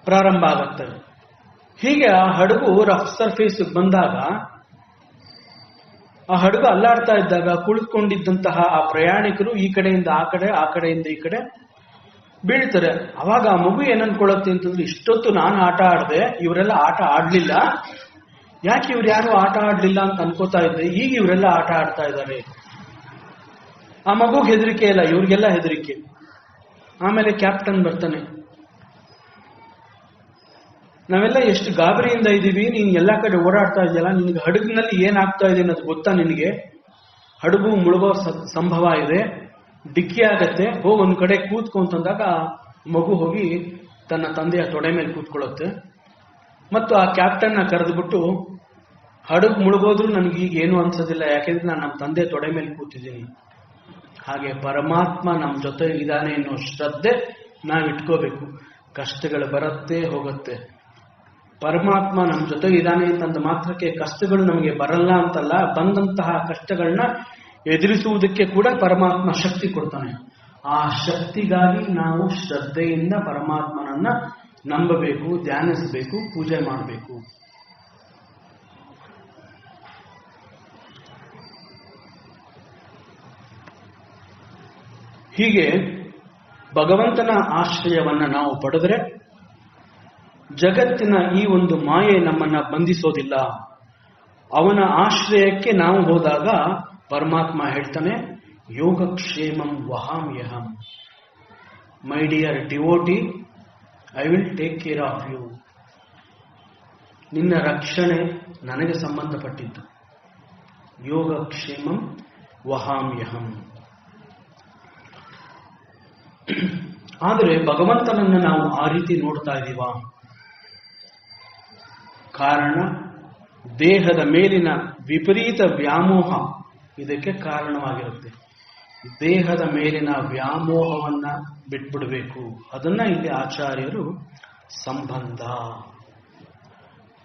ಪ್ರಾರಂಭ ಆಗುತ್ತೆ. ಹೀಗೆ ಆ ಹಡಗು ರಫ್ ಸರ್ಫೇಸ್ ಬಂದಾಗ, ಆ ಹಡಗು ಅಲ್ಲಾಡ್ತಾ ಇದ್ದಾಗ ಕುಳಿತುಕೊಂಡಿದ್ದಂತಹ ಆ ಪ್ರಯಾಣಿಕರು ಈ ಕಡೆಯಿಂದ ಆ ಕಡೆ, ಆ ಕಡೆಯಿಂದ ಈ ಕಡೆ ಬೀಳ್ತಾರೆ. ಅವಾಗ ಆ ಮಗು ಏನನ್ಕೊಳ್ಳುತ್ತೆ ಅಂತಂದ್ರೆ, ಇಷ್ಟೊತ್ತು ನಾನು ಆಟ ಆಡದೆ, ಇವರೆಲ್ಲ ಆಟ ಆಡ್ಲಿಲ್ಲ, ಯಾಕೆ ಇವ್ರು ಯಾರು ಆಟ ಆಡ್ಲಿಲ್ಲ ಅಂತ ಅನ್ಕೋತಾ ಇದ್ದೆ, ಈಗ ಇವರೆಲ್ಲ ಆಟ ಆಡ್ತಾ ಇದ್ದಾರೆ. ಆ ಮಗು ಹೆದರಿಕೆ ಇಲ್ಲ, ಇವ್ರಿಗೆಲ್ಲ ಹೆದರಿಕೆ. ಆಮೇಲೆ ಕ್ಯಾಪ್ಟನ್ ಬರ್ತಾನೆ, ನಾವೆಲ್ಲ ಎಷ್ಟು ಗಾಬರಿಯಿಂದ ಇದ್ದೀವಿ, ನೀನ್ ಎಲ್ಲಾ ಕಡೆ ಓಡಾಡ್ತಾ ಇದೆಯಲ್ಲ, ನಿನ್ಗೆ ಹಡಗಿನಲ್ಲಿ ಏನಾಗ್ತಾ ಇದೆ ಅನ್ನೋದು ಗೊತ್ತಾ ನಿನಗೆ? ಹಡಗು ಮುಳುಗೋ ಸಂಭವ ಇದೆ, ಡಿಕ್ಕಿ ಆಗತ್ತೆ, ಹೋಗಿ ಒಂದ್ ಕಡೆ ಕೂತ್ಕೊಂತಂದಾಗ ಮಗು ಹೋಗಿ ತನ್ನ ತಂದೆಯ ತೊಡೆ ಮೇಲೆ ಕೂತ್ಕೊಳ್ಳುತ್ತೆ. ಮತ್ತು ಆ ಕ್ಯಾಪ್ಟನ್ನ ಕರೆದ್ಬಿಟ್ಟು, ಹಡಗು ಮುಳುಗೋದ್ರೂ ನನಗೆ ಈಗ ಏನು ಅನ್ಸೋದಿಲ್ಲ, ಯಾಕೆಂದ್ರೆ ನಾನು ನಮ್ಮ ತಂದೆ ತೊಡೆ ಮೇಲೆ ಕೂತಿದ್ದೀನಿ. ಹಾಗೆ ಪರಮಾತ್ಮ ನಮ್ಮ ಜೊತೆ ಇದ್ದಾನೆ ಅನ್ನೋ ಶ್ರದ್ಧೆ ನಾವು ಇಟ್ಕೋಬೇಕು. ಕಷ್ಟಗಳು ಬರುತ್ತೆ ಹೋಗುತ್ತೆ, ಪರಮಾತ್ಮ ನಮ್ಮ ಜೊತೆ ಇದ್ದಾನೆ ಅಂತಂದ ಮಾತ್ರಕ್ಕೆ ಕಷ್ಟಗಳು ನಮಗೆ ಬರಲ್ಲ ಅಂತಲ್ಲ. ಬಂದಂತಹ ಕಷ್ಟಗಳನ್ನ ಎದುರಿಸುವುದಕ್ಕೆ ಕೂಡ ಪರಮಾತ್ಮ ಶಕ್ತಿ ಕೊಡ್ತಾನೆ. ಆ ಶಕ್ತಿಗಾಗಿ ನಾವು ಶ್ರದ್ಧೆಯಿಂದ ಪರಮಾತ್ಮನನ್ನ ನಂಬಬೇಕು, ಧ್ಯಾನಿಸಬೇಕು, ಪೂಜೆ ಮಾಡಬೇಕು. ಹೀಗೆ ಭಗವಂತನ ಆಶ್ರಯವನ್ನ ನಾವು ಪಡೆದರೆ ಜಗತ್ತಿನ ಈ ಒಂದು ಮಾಯೆ ನಮ್ಮನ್ನ ಬಂಧಿಸೋದಿಲ್ಲ. ಅವನ ಆಶ್ರಯಕ್ಕೆ ನಾವು ಹೋದಾಗ ಪರಮಾತ್ಮ ಹೇಳ್ತಾನೆ, ಯೋಗಕ್ಷೇಮಂ ವಹಾಮ್ಯಹಂ, my dear devotee, I will take care of you. ನಿನ್ನ ರಕ್ಷಣೆ ನನಗೆ ಸಂಬಂಧಪಟ್ಟಿದ್ದು. ಯೋಗಕ್ಷೇಮಂ ವಹಾಮ್ಯಹಂ. ಆದರೆ ಭಗವಂತನನ್ನ ನಾವು ಆ ರೀತಿ ನೋಡ್ತಾ ಇದ್ದೀವಾ? ಕಾರಣ ದೇಹದ ಮೇಲಿನ ವಿಪರೀತ ವ್ಯಾಮೋಹ ಇದಕ್ಕೆ ಕಾರಣವಾಗಿರುತ್ತೆ. ದೇಹದ ಮೇಲಿನ ವ್ಯಾಮೋಹವನ್ನ ಬಿಟ್ಬಿಡಬೇಕು. ಅದನ್ನ ಇಲ್ಲಿ ಆಚಾರ್ಯರು ಸಂಬಂಧ,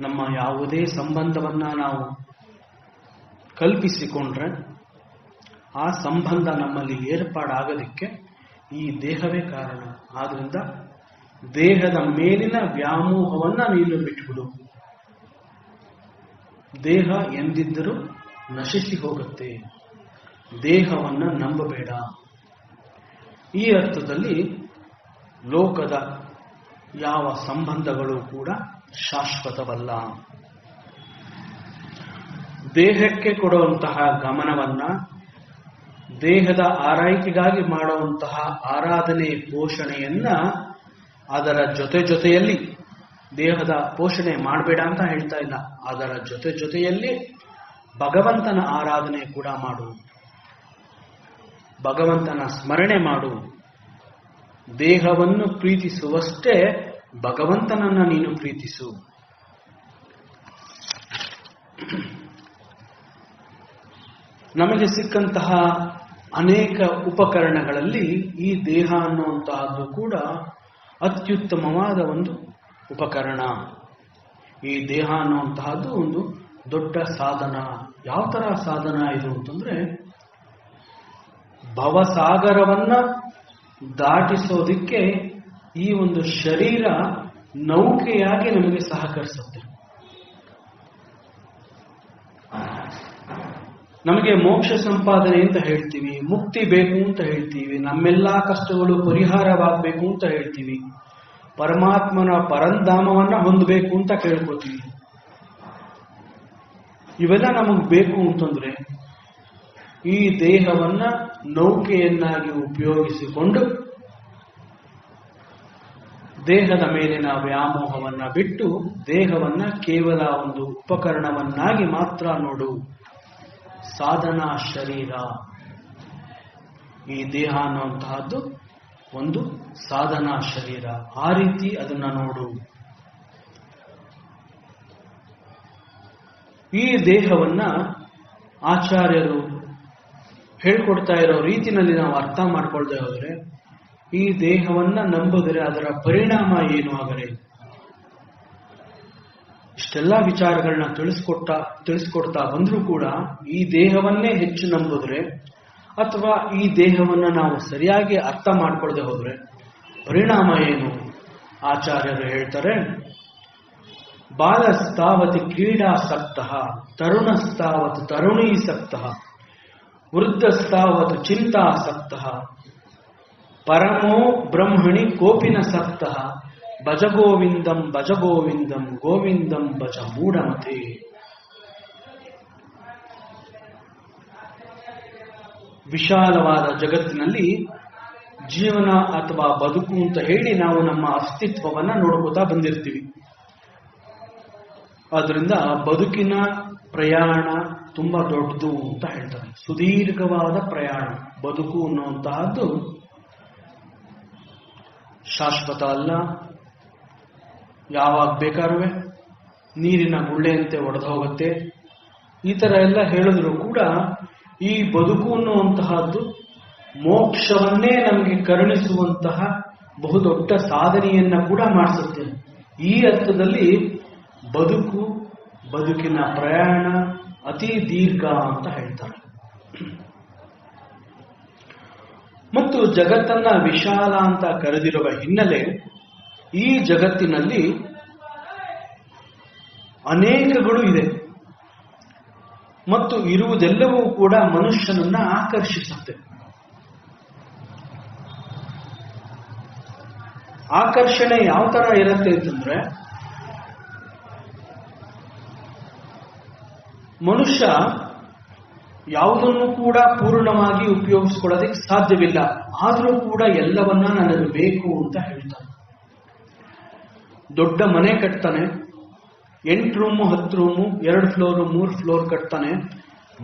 ನಮ್ಮ ಯಾವುದೇ ಸಂಬಂಧವನ್ನ ನಾವು ಕಲ್ಪಿಸಿಕೊಂಡ್ರೆ ಆ ಸಂಬಂಧ ನಮ್ಮಲ್ಲಿ ಏರ್ಪಾಡಾಗೋದಕ್ಕೆ ಈ ದೇಹವೇ ಕಾರಣ. ಆದ್ರಿಂದ ದೇಹದ ಮೇಲಿನ ವ್ಯಾಮೋಹವನ್ನ ನೀನು ಬಿಟ್ಬಿಡು. ದೇಹ ಎಂದಿದ್ದರೂ ನಶಿಸಿ ಹೋಗುತ್ತೆ, ದೇಹವನ್ನ ನಂಬಬೇಡ. ಈ ಅರ್ಥದಲ್ಲಿ ಲೋಕದ ಯಾವ ಸಂಬಂಧಗಳು ಕೂಡ ಶಾಶ್ವತವಲ್ಲ. ದೇಹಕ್ಕೆ ಕೊಡುವಂತಹ ಗಮನವನ್ನ, ದೇಹದ ಆರೈಕೆಗಾಗಿ ಮಾಡುವಂತಹ ಆರಾಧನೆ ಪೋಷಣೆಯನ್ನ ಅದರ ಜೊತೆಯಲ್ಲಿ, ದೇಹದ ಪೋಷಣೆ ಮಾಡಬೇಡ ಅಂತ ಹೇಳ್ತಾ ಇಲ್ಲ, ಅದರ ಜೊತೆಯಲ್ಲಿ ಭಗವಂತನ ಆರಾಧನೆ ಕೂಡ ಮಾಡು, ಭಗವಂತನ ಸ್ಮರಣೆ ಮಾಡು. ದೇಹವನ್ನು ಪ್ರೀತಿಸುವಷ್ಟೇ ಭಗವಂತನನ್ನ ನೀನು ಪ್ರೀತಿಸು. ನಮಗೆ ಸಿಕ್ಕಂತಹ ಅನೇಕ ಉಪಕರಣಗಳಲ್ಲಿ ಈ ದೇಹ ಅನ್ನುವಂತಹದ್ದು ಕೂಡ ಅತ್ಯುತ್ತಮವಾದ ಒಂದು ಉಪಕರಣ. ಈ ದೇಹ ಅನ್ನುವಂತಹದ್ದು ಒಂದು ದೊಡ್ಡ ಸಾಧನ. ಯಾವ ತರ ಸಾಧನ ಇದು ಅಂತಂದ್ರೆ, ಭವಸಾಗರವನ್ನ ದಾಟಿಸೋದಿಕ್ಕೆ ಈ ಒಂದು ಶರೀರ ನೌಕೆಯಾಗಿ ನಮಗೆ ಸಹಕರಿಸುತ್ತೆ. ನಮಗೆ ಮೋಕ್ಷ ಸಂಪಾದನೆ ಅಂತ ಹೇಳ್ತೀವಿ, ಮುಕ್ತಿ ಬೇಕು ಅಂತ ಹೇಳ್ತೀವಿ, ನಮ್ಮೆಲ್ಲಾ ಕಷ್ಟಗಳು ಪರಿಹಾರವಾಗಬೇಕು ಅಂತ ಹೇಳ್ತೀವಿ, ಪರಮಾತ್ಮನ ಪರಂಧಾಮವನ್ನ ಹೊಂದಬೇಕು ಅಂತ ಕೇಳ್ಕೊತೀವಿ. ಇವೆಲ್ಲ ನಮಗ್ ಬೇಕು ಅಂತಂದ್ರೆ ಈ ದೇಹವನ್ನ ನೌಕೆಯನ್ನಾಗಿ ಉಪಯೋಗಿಸಿಕೊಂಡು ದೇಹದ ಮೇಲಿನ ವ್ಯಾಮೋಹವನ್ನ ಬಿಟ್ಟು ದೇಹವನ್ನ ಕೇವಲ ಒಂದು ಉಪಕರಣವನ್ನಾಗಿ ಮಾತ್ರ ನೋಡು. ಸಾಧನಾ ಶರೀರ, ಈ ದೇಹ ಅನ್ನುವಂತಹದ್ದು ಒಂದು ಸಾಧನಾ ಶರೀರ, ಆ ರೀತಿ ಅದನ್ನ ನೋಡು. ಈ ದೇಹವನ್ನ ಆಚಾರ್ಯರು ಹೇಳ್ಕೊಡ್ತಾ ಇರೋ ರೀತಿನಲ್ಲಿ ನಾವು ಅರ್ಥ ಮಾಡ್ಕೊಳ್ದೆ ಹೋದ್ರೆ, ಈ ದೇಹವನ್ನ ನಂಬಿದ್ರೆ ಅದರ ಪರಿಣಾಮ ಏನು ಆಗರೆ? ಇಷ್ಟೆಲ್ಲ ವಿಚಾರಗಳನ್ನ ತಿಳಿಸ್ಕೊಡ್ತಾ ಬಂದ್ರೂ ಕೂಡ ಈ ದೇಹವನ್ನೇ ಹೆಚ್ಚು ನಂಬಿದ್ರೆ ಅಥವಾ ಈ ದೇಹವನ್ನ ನಾವು ಸರಿಯಾಗಿ ಅರ್ಥ ಮಾಡ್ಕೊಳ್ದೆ ಹೋದ್ರೆ ಪರಿಣಾಮ ಏನು? ಆಚಾರ್ಯರು ಹೇಳ್ತಾರೆ, ಬಾಲಸ್ತಾವತ್ ಕ್ರೀಡಾಸಕ್ತಃ, ತರುಣಸ್ತಾವತ್ ತರುಣೀಸಕ್ತಃ, ವೃದ್ಧಸ್ತಾವತ್ ಚಿಂತಾಸಕ್ತಃ, ಪರಮೋ ಬ್ರಹ್ಮಣಿ ಕೋಪಿನ ಸಕ್ತಃ, ಭಜಗೋವಿಂದಂ ಭಜಗೋವಿಂದಂ ಗೋವಿಂದಂ ಭಜ ಮೂಢಮತೆ. ವಿಶಾಲವಾದ ಜಗತ್ತಿನಲ್ಲಿ ಜೀವನ ಅಥವಾ ಬದುಕು ಅಂತ ಹೇಳಿ ನಾವು ನಮ್ಮ ಅಸ್ತಿತ್ವವನ್ನ ನೋಡ್ಕೋತಾ ಬಂದಿರ್ತೀವಿ. ಆದ್ರಿಂದ ಬದುಕಿನ ಪ್ರಯಾಣ ತುಂಬಾ ದೊಡ್ಡದು ಅಂತ ಹೇಳ್ತಾರೆ. ಸುದೀರ್ಘವಾದ ಪ್ರಯಾಣ ಬದುಕು ಅನ್ನುವಂತಹದ್ದು ಶಾಶ್ವತ ಅಲ್ಲ. ಯಾವಾಗ ಬೇಕಾರುವೆ ನೀರಿನ ಗುಳ್ಳೆಯಂತೆ ಒಡೆದು ಹೋಗುತ್ತೆ. ಈ ತರ ಎಲ್ಲ ಹೇಳಿದ್ರು ಕೂಡ ಈ ಬದುಕು ಅನ್ನುವಂತಹದ್ದು ಮೋಕ್ಷವನ್ನೇ ನಮಗೆ ಕರುಣಿಸುವಂತಹ ಬಹುದೊಡ್ಡ ಸಾಧನೆಯನ್ನ ಕೂಡ ಮಾಡಿಸುತ್ತೆ. ಈ ಅರ್ಥದಲ್ಲಿ ಬದುಕು, ಬದುಕಿನ ಪ್ರಯಾಣ ಅತಿ ದೀರ್ಘ ಅಂತ ಹೇಳ್ತಾರೆ. ಮತ್ತು ಜಗತ್ತನ್ನ ವಿಶಾಲ ಅಂತ ಕರೆದಿರುವ ಹಿನ್ನೆಲೆ ಈ ಜಗತ್ತಿನಲ್ಲಿ ಅನೇಕಗಳು ಇದೆ ಮತ್ತು ಇರುವುದೆಲ್ಲವೂ ಕೂಡ ಮನುಷ್ಯನನ್ನ ಆಕರ್ಷಿಸುತ್ತೆ. ಆಕರ್ಷಣೆ ಯಾವ ತರ ಇರುತ್ತೆ ಅಂತಂದ್ರೆ, ಮನುಷ್ಯ ಯಾವುದನ್ನು ಕೂಡ ಪೂರ್ಣವಾಗಿ ಉಪಯೋಗಿಸ್ಕೊಳ್ಳೋದಕ್ಕೆ ಸಾಧ್ಯವಿಲ್ಲ. ಆದರೂ ಕೂಡ ಎಲ್ಲವನ್ನ ನನಗೆ ಬೇಕು ಅಂತ ಹೇಳ್ತಾನೆ. ದೊಡ್ಡ ಮನೆ ಕಟ್ತಾನೆ, 8 ರೂಮು 10 ರೂಮು 2 ಫ್ಲೋರು 3 ಫ್ಲೋರ್ ಕಟ್ತಾನೆ,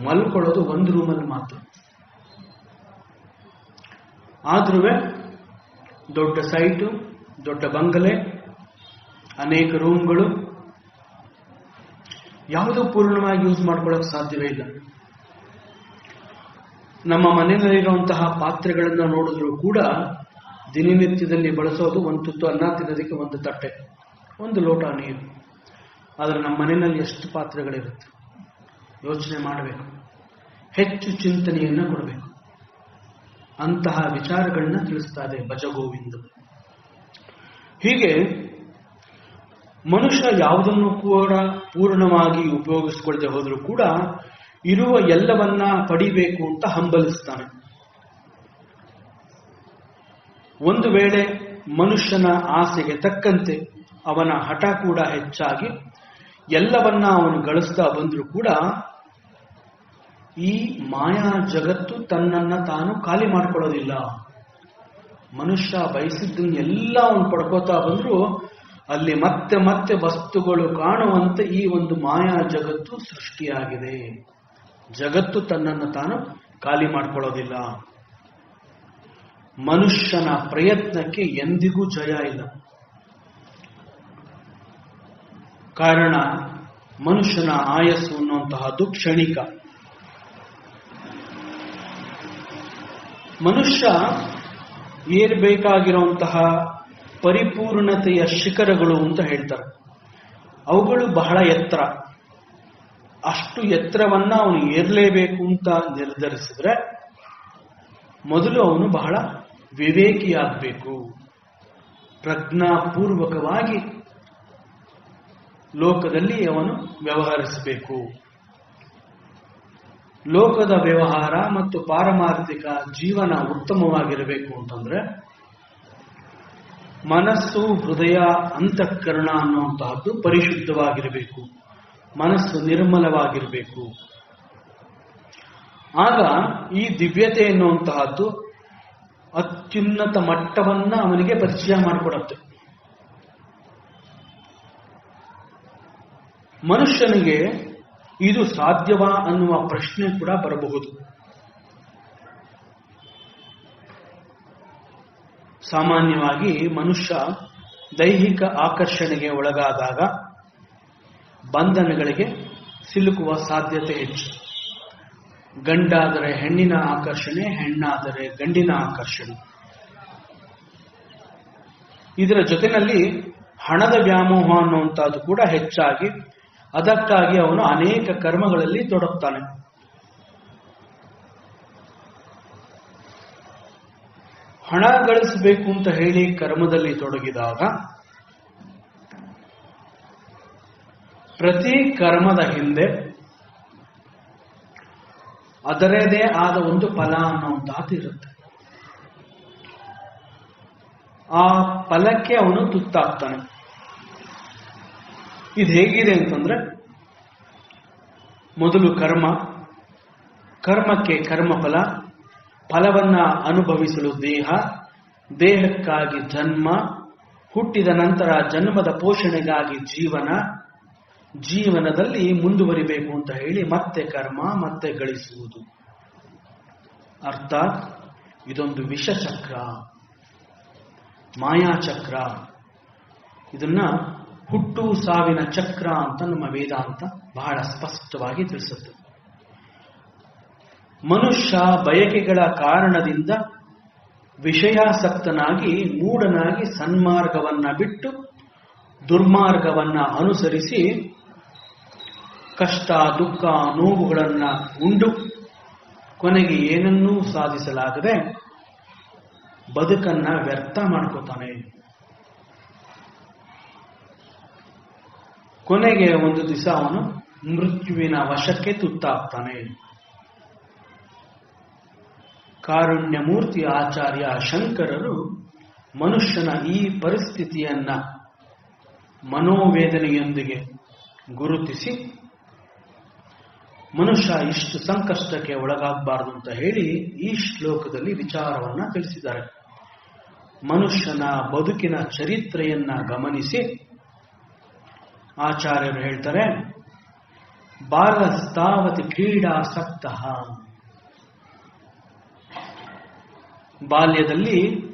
ಮಲ್ಕೊಳ್ಳೋದು 1 ರೂಮಲ್ಲಿ ಮಾತ್ರ. ಆದ್ರೂ ದೊಡ್ಡ ಸೈಟು, ದೊಡ್ಡ ಬಂಗಲೆ, ಅನೇಕ ರೂಮ್ಗಳು, ಯಾವುದೂ ಪೂರ್ಣವಾಗಿ ಯೂಸ್ ಮಾಡ್ಕೊಳ್ಳೋಕೆ ಸಾಧ್ಯವೇ ಇಲ್ಲ. ನಮ್ಮ ಮನೆಯಲ್ಲಿರುವಂತಹ ಪಾತ್ರೆಗಳನ್ನ ನೋಡಿದ್ರು ಕೂಡ ದಿನನಿತ್ಯದಲ್ಲಿ ಬಳಸೋದು 1 ತುತ್ತು ಅನ್ನ ತಿನ್ನೋದಕ್ಕೆ 1 ತಟ್ಟೆ, 1 ಲೋಟ ನೀರು. ಆದರೆ ನಮ್ಮ ಮನೆಯಲ್ಲಿ ಎಷ್ಟು ಪಾತ್ರೆಗಳಿರುತ್ತೆ ಯೋಚನೆ ಮಾಡಬೇಕು, ಹೆಚ್ಚು ಚಿಂತನೆಯನ್ನ ಕೊಡಬೇಕು. ಅಂತಹ ವಿಚಾರಗಳನ್ನ ತಿಳಿಸ್ತಾ ಇದೆ ಭಜಗೋವಿಂದ. ಹೀಗೆ ಮನುಷ್ಯ ಯಾವುದನ್ನು ಕೂಡ ಪೂರ್ಣವಾಗಿ ಉಪಯೋಗಿಸಿಕೊಳ್ಳದೆ ಹೋದ್ರೂ ಕೂಡ ಇರುವ ಎಲ್ಲವನ್ನ ಪಡಿಬೇಕು ಅಂತ ಹಂಬಲಿಸ್ತಾನೆ. ಒಂದು ವೇಳೆ ಮನುಷ್ಯನ ಆಸೆಗೆ ತಕ್ಕಂತೆ ಅವನ ಹಠ ಕೂಡ ಹೆಚ್ಚಾಗಿ ಎಲ್ಲವನ್ನ ಅವನು ಗಳಿಸ್ತಾ ಬಂದ್ರೂ ಕೂಡ ಈ ಮಾಯಾ ಜಗತ್ತು ತನ್ನನ್ನ ತಾನು ಖಾಲಿ ಮಾಡ್ಕೊಳ್ಳೋದಿಲ್ಲ. ಮನುಷ್ಯ ಬಯಸಿದ್ದನ್ನೆಲ್ಲ ಅವನು ಪಡ್ಕೋತಾ ಬಂದ್ರು ಅಲ್ಲಿ ಮತ್ತೆ ಮತ್ತೆ ವಸ್ತುಗಳು ಕಾಣುವಂತೆ ಈ ಒಂದು ಮಾಯಾ ಜಗತ್ತು ಸೃಷ್ಟಿಯಾಗಿದೆ. ಜಗತ್ತು ತನ್ನನ್ನು ತಾನು ಖಾಲಿ ಮಾಡ್ಕೊಳ್ಳೋದಿಲ್ಲ. ಮನುಷ್ಯನ ಪ್ರಯತ್ನಕ್ಕೆ ಎಂದಿಗೂ ಜಯ ಇಲ್ಲ. ಕಾರಣ ಮನುಷ್ಯನ ಆಯಸ್ಸು ಅನ್ನುವಂತಹದ್ದು ಕ್ಷಣಿಕ. ಮನುಷ್ಯ ಏರ್ಬೇಕಾಗಿರುವಂತಹ ಪರಿಪೂರ್ಣತೆಯ ಶಿಖರಗಳು ಅಂತ ಹೇಳ್ತಾರೆ. ಅವುಗಳು ಬಹಳ ಎತ್ತರ. ಅಷ್ಟು ಎತ್ತರವನ್ನ ಅವನು ಏರ್ಲೇಬೇಕು ಅಂತ ನಿರ್ಧರಿಸಿದ್ರೆ ಮೊದಲು ಅವನು ಬಹಳ ವಿವೇಕಿಯಾಗಬೇಕು. ಪ್ರಜ್ಞಾಪೂರ್ವಕವಾಗಿ ಲೋಕದಲ್ಲಿ ಅವನು ವ್ಯವಹರಿಸಬೇಕು. ಲೋಕದ ವ್ಯವಹಾರ ಮತ್ತು ಪಾರಮಾರ್ಥಿಕ ಜೀವನ ಉತ್ತಮವಾಗಿರಬೇಕು ಅಂತಂದ್ರೆ ಮನಸ್ಸು, ಹೃದಯ, ಅಂತಃಕರಣ ಅನ್ನುವಂತಹದ್ದು ಪರಿಶುದ್ಧವಾಗಿರಬೇಕು. ಮನಸ್ಸು ನಿರ್ಮಲವಾಗಿರಬೇಕು. ಆಗ ಈ ದಿವ್ಯತೆ ಎನ್ನುವಂತಹದ್ದು ಅತ್ಯುನ್ನತ ಮಟ್ಟವನ್ನ ಅವನಿಗೆ ಪರಿಚಯ ಮಾಡಿಕೊಡುತ್ತೆ. ಮನುಷ್ಯನಿಗೆ ಇದು ಸಾಧ್ಯವಾ ಅನ್ನುವ ಪ್ರಶ್ನೆ ಕೂಡ ಬರಬಹುದು. ಸಾಮಾನ್ಯವಾಗಿ ಮನುಷ್ಯ ದೈಹಿಕ ಆಕರ್ಷಣೆಗೆ ಒಳಗಾದಾಗ ಬಂಧನಗಳಿಗೆ ಸಿಲುಕುವ ಸಾಧ್ಯತೆ ಹೆಚ್ಚು. ಗಂಡಾದರೆ ಹೆಣ್ಣಿನ ಆಕರ್ಷಣೆ, ಹೆಣ್ಣಾದರೆ ಗಂಡಿನ ಆಕರ್ಷಣೆ. ಇದರ ಜೊತೆಯಲ್ಲಿ ಹಣದ ವ್ಯಾಮೋಹ ಅನ್ನುವಂಥದ್ದು ಕೂಡ ಹೆಚ್ಚಾಗಿ ಅದಕ್ಕಾಗಿ ಅವನು ಅನೇಕ ಕರ್ಮಗಳಲ್ಲಿ ತೊಡಗ್ತಾನೆ. ಹಣ ಗಳಿಸಬೇಕು ಅಂತ ಹೇಳಿ ಕರ್ಮದಲ್ಲಿ ತೊಡಗಿದಾಗ ಪ್ರತಿ ಕರ್ಮದ ಹಿಂದೆ ಅದರದೇ ಆದ ಒಂದು ಫಲ ಅನ್ನುವಂತಹದ್ದು ಇರುತ್ತೆ. ಆ ಫಲಕ್ಕೆ ಅವನು ತುತ್ತಾಗ್ತಾನೆ. ಇದು ಹೇಗಿದೆ ಅಂತಂದ್ರೆ, ಮೊದಲು ಕರ್ಮಕ್ಕೆ ಕರ್ಮಫಲ, ಫಲವನ್ನ ಅನುಭವಿಸಲು ದೇಹಕ್ಕಾಗಿ ಜನ್ಮ, ಹುಟ್ಟಿದ ನಂತರ ಜನ್ಮದ ಪೋಷಣೆಗಾಗಿ ಜೀವನದಲ್ಲಿ ಮುಂದುವರಿಬೇಕು ಅಂತ ಹೇಳಿ ಮತ್ತೆ ಕರ್ಮ, ಮತ್ತೆ ಗಳಿಸುವುದು. ಅರ್ಥಾತ್ ಇದೊಂದು ವಿಷಚಕ್ರ, ಮಾಯಾಚಕ್ರ. ಇದನ್ನ ಹುಟ್ಟು ಸಾವಿನ ಚಕ್ರ ಅಂತ ನಮ್ಮ ವೇದಾಂತ ಬಹಳ ಸ್ಪಷ್ಟವಾಗಿ ತಿಳಿಸುತ್ತೆ. ಮನುಷ್ಯ ಬಯಕೆಗಳ ಕಾರಣದಿಂದ ವಿಷಯಾಸಕ್ತನಾಗಿ ಮೂಢನಾಗಿ ಸನ್ಮಾರ್ಗವನ್ನ ಬಿಟ್ಟು ದುರ್ಮಾರ್ಗವನ್ನ ಅನುಸರಿಸಿ ಕಷ್ಟ, ದುಃಖ, ನೋವುಗಳನ್ನ ಉಂಡು ಕೊನೆಗೆ ಏನನ್ನೂ ಸಾಧಿಸಲಾಗದೆ ಬದುಕನ್ನ ವ್ಯರ್ಥ ಮಾಡ್ಕೋತಾನೆ. ಕೊನೆಗೆ ಒಂದು ದಿವಸ ಅವನು ಮೃತ್ಯುವಿನ ವಶಕ್ಕೆ ತುತ್ತಾಗ್ತಾನೆ. ಕಾರುಣ್ಯಮೂರ್ತಿ ಆಚಾರ್ಯ ಶಂಕರರು ಮನುಷ್ಯನ ಈ ಪರಿಸ್ಥಿತಿಯನ್ನ ಮನೋವೇದನೆಯೊಂದಿಗೆ ಗುರುತಿಸಿ ಮನುಷ್ಯ ಇಷ್ಟು ಸಂಕಷ್ಟಕ್ಕೆ ಒಳಗಾಗಬಾರದು ಅಂತ ಹೇಳಿ ಈ ಶ್ಲೋಕದಲ್ಲಿ ವಿಚಾರವನ್ನ ತಿಳಿಸಿದ್ದಾರೆ. ಮನುಷ್ಯನ ಬದುಕಿನ ಚರಿತ್ರೆಯನ್ನ ಗಮನಿಸಿ ಆಚಾರ್ಯರು ಹೇಳ್ತಾರೆ, ಬಾಲಸ್ತಾವತಿ ಕ್ರೀಡಾಸಕ್ತ. ಬಾಲ್ಯದಲ್ಲಿ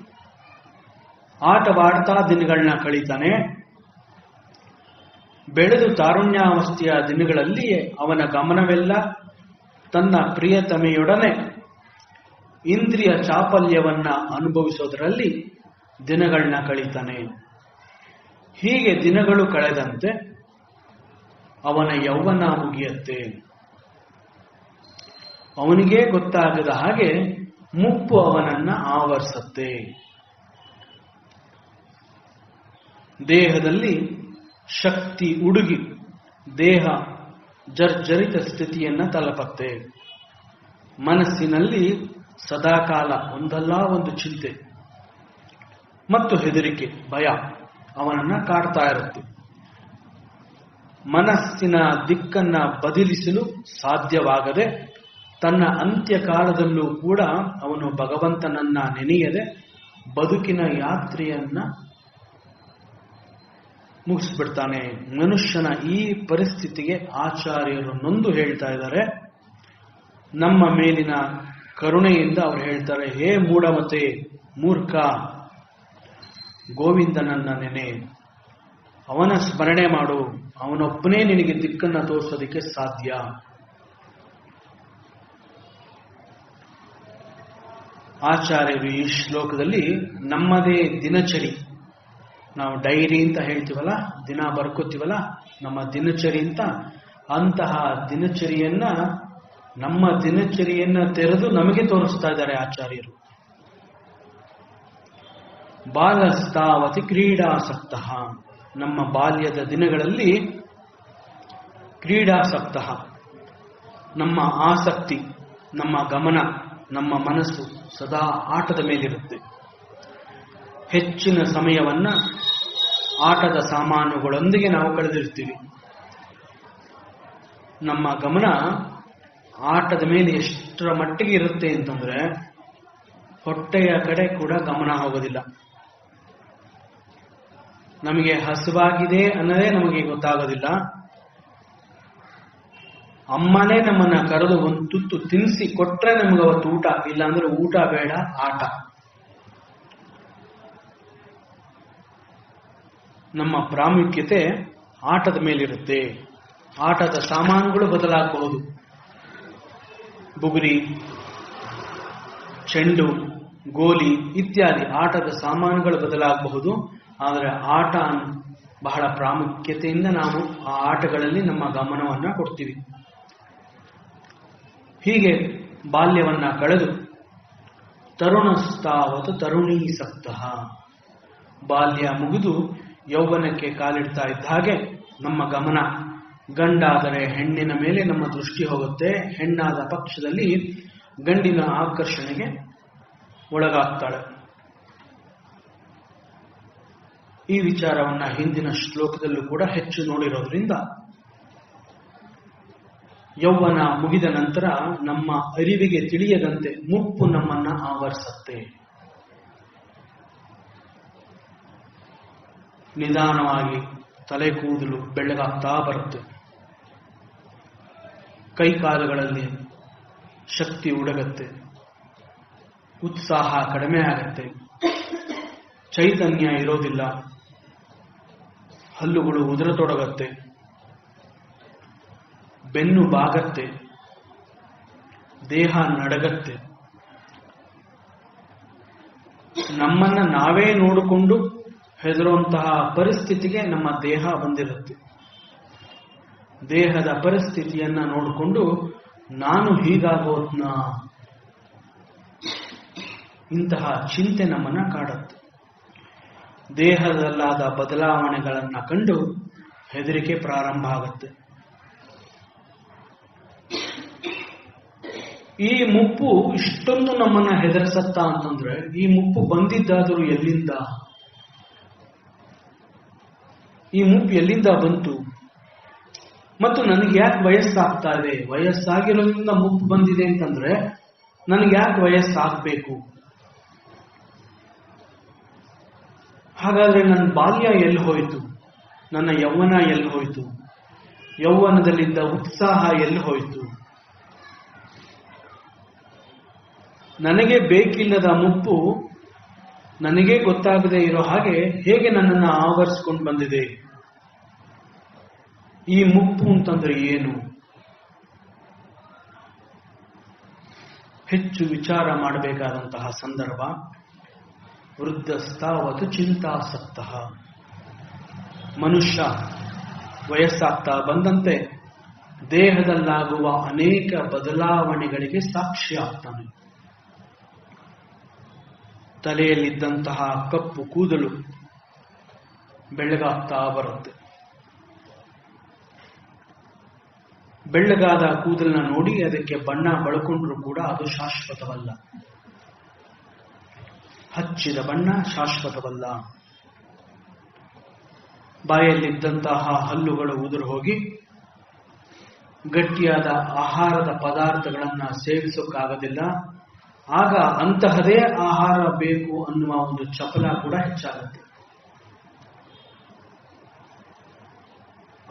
ಆಟವಾಡ್ತಾ ದಿನಗಳನ್ನ ಕಳೀತಾನೆ. ಬೆಳೆದು ತಾರುಣ್ಯಾವಸ್ಥೆಯ ದಿನಗಳಲ್ಲಿ ಅವನ ಗಮನವೆಲ್ಲ ತನ್ನ ಪ್ರಿಯತಮೆಯೊಡನೆ ಇಂದ್ರಿಯ ಚಾಪಲ್ಯವನ್ನ ಅನುಭವಿಸೋದರಲ್ಲಿ ದಿನಗಳನ್ನ ಕಳೀತಾನೆ. ಹೀಗೆ ದಿನಗಳು ಕಳೆದಂತೆ ಅವನ ಯೌವನ ಮುಗಿಯತ್ತೆ. ಅವನಿಗೆ ಗೊತ್ತಾಗದ ಹಾಗೆ ಮುಪ್ಪು ಅವನನ್ನ ಆವರಿಸತ್ತೆ. ದೇಹದಲ್ಲಿ ಶಕ್ತಿ ಉಡುಗಿ ದೇಹ ಜರ್ಜರಿತ ಸ್ಥಿತಿಯನ್ನ ತಲುಪತ್ತೆ. ಮನಸ್ಸಿನಲ್ಲಿ ಸದಾಕಾಲ ಒಂದಲ್ಲ ಒಂದು ಚಿಂತೆ ಮತ್ತು ಹೆದರಿಕೆ, ಭಯ ಅವನನ್ನ ಕಾಡ್ತಾ ಇರುತ್ತೆ. ಮನಸ್ಸಿನ ದಿಕ್ಕನ್ನ ಬದಲಿಸಲು ಸಾಧ್ಯವಾಗದೆ ತನ್ನ ಅಂತ್ಯಕಾಲದಲ್ಲೂ ಕೂಡ ಅವನು ಭಗವಂತನನ್ನ ನೆನೆಯದೆ ಬದುಕಿನ ಯಾತ್ರೆಯನ್ನ ಮುಗಿಸ್ಬಿಡ್ತಾನೆ. ಮನುಷ್ಯನ ಈ ಪರಿಸ್ಥಿತಿಗೆ ಆಚಾರ್ಯರು ನೊಂದು ಹೇಳ್ತಾ ಇದ್ದಾರೆ. ನಮ್ಮ ಮೇಲಿನ ಕರುಣೆಯಿಂದ ಅವರು ಹೇಳ್ತಾರೆ, ಹೇ ಮೂಢಮತೆ, ಮೂರ್ಖ, ಗೋವಿಂದನನ್ನ ನೆನೆ, ಅವನ ಸ್ಮರಣೆ ಮಾಡು, ಅವನೊಬ್ಬನೇ ನಿನಗೆ ದಿಕ್ಕನ್ನ ತೋರಿಸೋದಕ್ಕೆ ಸಾಧ್ಯ. ಆಚಾರ್ಯರು ಈ ಶ್ಲೋಕದಲ್ಲಿ ನಮ್ಮದೇ ದಿನಚರಿ, ನಾವು ಡೈರಿ ಅಂತ ಹೇಳ್ತೀವಲ್ಲ, ದಿನ ಬರ್ಕೋತೀವಲ್ಲ, ನಮ್ಮ ದಿನಚರಿ ಅಂತ, ಅಂತಹ ದಿನಚರಿಯನ್ನ, ನಮ್ಮ ದಿನಚರಿಯನ್ನ ತೆರೆದು ನಮಗೆ ತೋರಿಸ್ತಾ ಇದ್ದಾರೆ ಆಚಾರ್ಯರು. ಬಾಲಸ್ತಾವತಿ ಕ್ರೀಡಾಸಕ್ತ, ನಮ್ಮ ಬಾಲ್ಯದ ದಿನಗಳಲ್ಲಿ ಕ್ರೀಡಾಸಕ್ತ, ನಮ್ಮ ಆಸಕ್ತಿ, ನಮ್ಮ ಗಮನ, ನಮ್ಮ ಮನಸ್ಸು ಸದಾ ಆಟದ ಮೇಲಿರುತ್ತೆ. ಹೆಚ್ಚಿನ ಸಮಯವನ್ನ ಆಟದ ಸಾಮಾನುಗಳೊಂದಿಗೆ ನಾವು ಕಳೆದಿರ್ತೀವಿ. ನಮ್ಮ ಗಮನ ಆಟದ ಮೇಲೆ ಎಷ್ಟರ ಮಟ್ಟಿಗೆ ಇರುತ್ತೆ ಅಂತಂದ್ರೆ ಹೊಟ್ಟೆಯ ಕಡೆ ಕೂಡ ಗಮನ ಹೋಗೋದಿಲ್ಲ. ನಮಗೆ ಹಸಿವಾಗಿದೆ ಅನ್ನೋದೇ ನಮಗೆ ಗೊತ್ತಾಗೋದಿಲ್ಲ. ಅಮ್ಮನೇ ನಮ್ಮನ್ನ ಕರೆದು ಒಂದು ತುತ್ತು ತಿನ್ನಿಸಿ ಕೊಟ್ರೆ ನಮ್ಗೆ ಅವತ್ತು ಊಟ, ಇಲ್ಲಾಂದ್ರೆ ಊಟ ಬೇಡ, ಆಟ. ನಮ್ಮ ಪ್ರಾಮುಖ್ಯತೆ ಆಟದ ಮೇಲಿರುತ್ತೆ. ಆಟದ ಸಾಮಾನುಗಳು ಬದಲಾಗಬಹುದು. ಬುಗುರಿ, ಚೆಂಡು, ಗೋಲಿ ಇತ್ಯಾದಿ ಆಟದ ಸಾಮಾನುಗಳು ಬದಲಾಗಬಹುದು. ಆದರೆ ಆಟ ಬಹಳ ಪ್ರಾಮುಖ್ಯತೆಯಿಂದ ನಾವು ಆ ಆಟಗಳಲ್ಲಿ ನಮ್ಮ ಗಮನವನ್ನ ಕೊಡ್ತೀವಿ. ಹೀಗೆ ಬಾಲ್ಯವನ್ನ ಕಳೆದು ತರುಣಸ್ತಾವತು ತರುಣೀ ಸಪ್ತಃ, ಬಾಲ್ಯ ಮುಗಿದು ಯೌವನಕ್ಕೆ ಕಾಲಿಡ್ತಾ ಇದ್ದ ಹಾಗೆ ನಮ್ಮ ಗಮನ ಗಂಡಾದರೆ ಹೆಣ್ಣಿನ ಮೇಲೆ ನಮ್ಮ ದೃಷ್ಟಿ ಹೋಗುತ್ತೆ. ಹೆಣ್ಣಾದ ಪಕ್ಷದಲ್ಲಿ ಗಂಡಿನ ಆಕರ್ಷಣೆಗೆ ಒಳಗಾಗ್ತಾಳೆ. ಈ ವಿಚಾರವನ್ನ ಹಿಂದಿನ ಶ್ಲೋಕದಲ್ಲೂ ಕೂಡ ಹೆಚ್ಚು ನೋಡಿರೋದ್ರಿಂದ ಯೌವನ ಮುಗಿದ ನಂತರ ನಮ್ಮ ಅರಿವಿಗೆ ತಿಳಿಯದಂತೆ ಮುಪ್ಪು ನಮ್ಮನ್ನ ಆವರಿಸುತ್ತೆ. ನಿಧಾನವಾಗಿ ತಲೆ ಕೂದಲು ಬೆಳ್ಳಗಾಗ್ತಾ ಬರುತ್ತೆ. ಕೈಕಾಲುಗಳಲ್ಲಿ ಶಕ್ತಿ ಉಡಗತ್ತೆ. ಉತ್ಸಾಹ ಕಡಿಮೆ ಆಗತ್ತೆ. ಚೈತನ್ಯ ಇರೋದಿಲ್ಲ. ಹಲ್ಲುಗಳು ಉದುರತೊಡಗತ್ತೆ. ಬೆನ್ನು ಬಾಗತ್ತೆ. ದೇಹ ನಡಗತ್ತೆ. ನಮ್ಮನ್ನ ನಾವೇ ನೋಡಿಕೊಂಡು ಹೆದರುವಂತಹ ಪರಿಸ್ಥಿತಿಗೆ ನಮ್ಮ ದೇಹ ಬಂದಿರುತ್ತೆ. ದೇಹದ ಪರಿಸ್ಥಿತಿಯನ್ನ ನೋಡಿಕೊಂಡು ನಾನು ಹೀಗಾಗೋದ್ನ, ಇಂತಹ ಚಿಂತೆ ನಮ್ಮನ್ನ ಕಾಡುತ್ತೆ. ದೇಹದಲ್ಲಾದ ಬದಲಾವಣೆಗಳನ್ನ ಕಂಡು ಹೆದರಿಕೆ ಪ್ರಾರಂಭ ಆಗುತ್ತೆ. ಈ ಮುಪ್ಪು ಇಷ್ಟೊಂದು ನಮ್ಮನ್ನ ಹೆದರಿಸತ್ತಾ ಅಂತಂದ್ರೆ ಈ ಮುಪ್ಪು ಬಂದಿದ್ದಾದರೂ ಎಲ್ಲಿಂದ? ಈ ಮುಪ್ಪು ಎಲ್ಲಿಂದ ಬಂತು? ಮತ್ತು ನನಗೆ ಯಾಕೆ ವಯಸ್ಸಾಗ್ತಾ ಇದೆ? ವಯಸ್ಸಾಗಿರೋದ್ರಿಂದ ಮುಪ್ಪು ಬಂದಿದೆ ಅಂತಂದ್ರೆ ನನಗೆ ಯಾಕೆ ವಯಸ್ಸಾಗಬೇಕು? ಹಾಗಾದ್ರೆ ನನ್ನ ಬಾಲ್ಯ ಎಲ್ಲಿ ಹೋಯಿತು? ನನ್ನ ಯೌವನ ಎಲ್ಲಿ ಹೋಯಿತು? ಯೌವನದಲ್ಲಿದ್ದ ಉತ್ಸಾಹ ಎಲ್ಲಿ ಹೋಯಿತು? ನನಗೆ ಬೇಕಿಲ್ಲದ ಮುಪ್ಪು ನನಗೆ ಗೊತ್ತಾಗದೇ ಇರೋ ಹಾಗೆ ಹೇಗೆ ನನ್ನನ್ನು ಆವರಿಸಿಕೊಂಡು ಬಂದಿದೆ? ಈ ಮುಪ್ಪು ಅಂತಂದ್ರೆ ಏನು? ಹೆಚ್ಚು ವಿಚಾರ ಮಾಡಬೇಕಾದಂತಹ ಸಂದರ್ಭ. ವೃದ್ಧಸ್ತಾವತು ಚಿಂತಾಸಕ್ತಃ. ಮನುಷ್ಯ ವಯಸ್ಸಾಗ್ತಾ ಬಂದಂತೆ ದೇಹದಲ್ಲಾಗುವ ಅನೇಕ ಬದಲಾವಣೆಗಳಿಗೆ ಸಾಕ್ಷಿ ಆಗ್ತಾನೆ. ತಲೆಯಲ್ಲಿದ್ದಂತಹ ಕಪ್ಪು ಕೂದಲು ಬೆಳ್ಳಗಾಗ್ತಾ ಬರುತ್ತೆ. ಬೆಳ್ಳಗಾದ ಕೂದಲನ್ನ ನೋಡಿ ಅದಕ್ಕೆ ಬಣ್ಣ ಬಳ್ಕೊಂಡ್ರೂ ಕೂಡ ಅದು ಶಾಶ್ವತವಲ್ಲ. ಹಚ್ಚಿದ ಬಣ್ಣ ಶಾಶ್ವತವಲ್ಲ. ಬಾಯಲ್ಲಿದ್ದಂತಹ ಹಲ್ಲುಗಳು ಉದುರು ಹೋಗಿ ಗಟ್ಟಿಯಾದ ಆಹಾರದ ಪದಾರ್ಥಗಳನ್ನ ಸೇವಿಸೋಕ್ಕಾಗೋದಿಲ್ಲ. ಆಗ ಅಂತಹದೇ ಆಹಾರ ಬೇಕು ಅನ್ನುವ ಒಂದು ಚಪಲ ಕೂಡ ಹೆಚ್ಚಾಗುತ್ತೆ.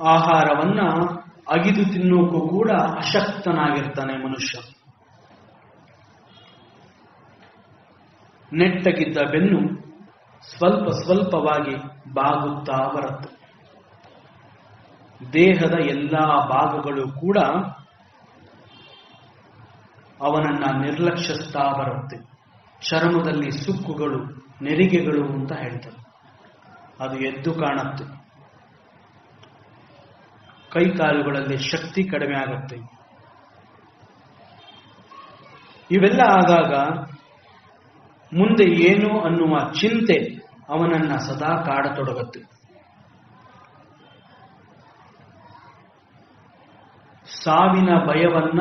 ಆಹಾರವನ್ನ ಅಗಿದು ತಿನ್ನೋಕ್ಕೂ ಕೂಡ ಅಶಕ್ತನಾಗಿರ್ತಾನೆ ಮನುಷ್ಯ. ನೆಟ್ಟಗಿದ್ದ ಬೆನ್ನು ಸ್ವಲ್ಪ ಸ್ವಲ್ಪವಾಗಿ ಬಾಗುತ್ತಾ ಬರುತ್ತೆ. ದೇಹದ ಎಲ್ಲಾ ಭಾಗಗಳು ಕೂಡ ಅವನನ್ನ ನಿರ್ಲಕ್ಷಿಸ್ತಾ ಬರುತ್ತೆ. ಚರ್ಮದಲ್ಲಿ ಸುಕ್ಕುಗಳು, ನೆರಿಗೆಗಳು ಅಂತ ಹೇಳ್ತಾರೆ. ಅದು ಎದ್ದು ಕಾಣುತ್ತೆ. ಕೈಕಾಲುಗಳಲ್ಲಿ ಶಕ್ತಿ ಕಡಿಮೆ ಆಗುತ್ತೆ. ಇವೆಲ್ಲ ಆದಾಗ ಮುಂದೆ ಏನು ಅನ್ನುವ ಚಿಂತೆ ಅವನನ್ನ ಸದಾ ಕಾಡತೊಡಗುತ್ತೆ. ಸಾವಿನ ಭಯವನ್ನ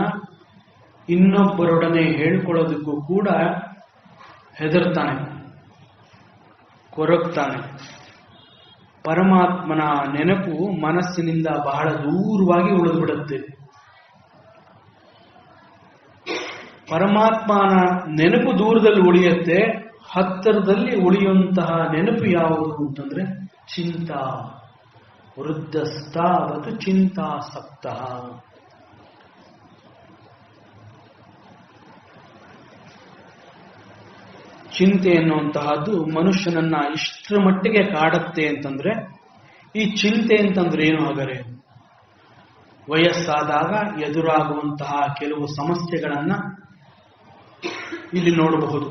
ಇನ್ನೊಬ್ಬರೊಡನೆ ಹೇಳ್ಕೊಳ್ಳೋದಕ್ಕೂ ಕೂಡ ಹೆದರ್ತಾನೆ, ಕೊರಗ್ತಾನೆ. ಪರಮಾತ್ಮನ ನೆನಪು ಮನಸ್ಸಿನಿಂದ ಬಹಳ ದೂರವಾಗಿ ಉಳಿದುಬಿಡುತ್ತೆ. ಪರಮಾತ್ಮನ ನೆನಪು ದೂರದಲ್ಲಿ ಉಳಿಯುತ್ತೆ. ಹತ್ತಿರದಲ್ಲಿ ಉಳಿಯುವಂತಹ ನೆನಪು ಯಾವುದು ಅಂತಂದ್ರೆ ಚಿಂತಾ. ವೃದ್ಧಸ್ತಾವತು ಚಿಂತಾಸಕ್ತಃ. ಚಿಂತೆ ಎನ್ನುವಂತಹದ್ದು ಮನುಷ್ಯನನ್ನ ಇಷ್ಟರ ಮಟ್ಟಿಗೆ ಕಾಡುತ್ತೆ ಅಂತಂದ್ರೆ, ಈ ಚಿಂತೆ ಅಂತಂದ್ರೆ ಏನು ಹಾಗಾದ್ರೆ? ವಯಸ್ಸಾದಾಗ ಎದುರಾಗುವಂತಹ ಕೆಲವು ಸಮಸ್ಯೆಗಳನ್ನ ಇಲ್ಲಿ ನೋಡಬಹುದು.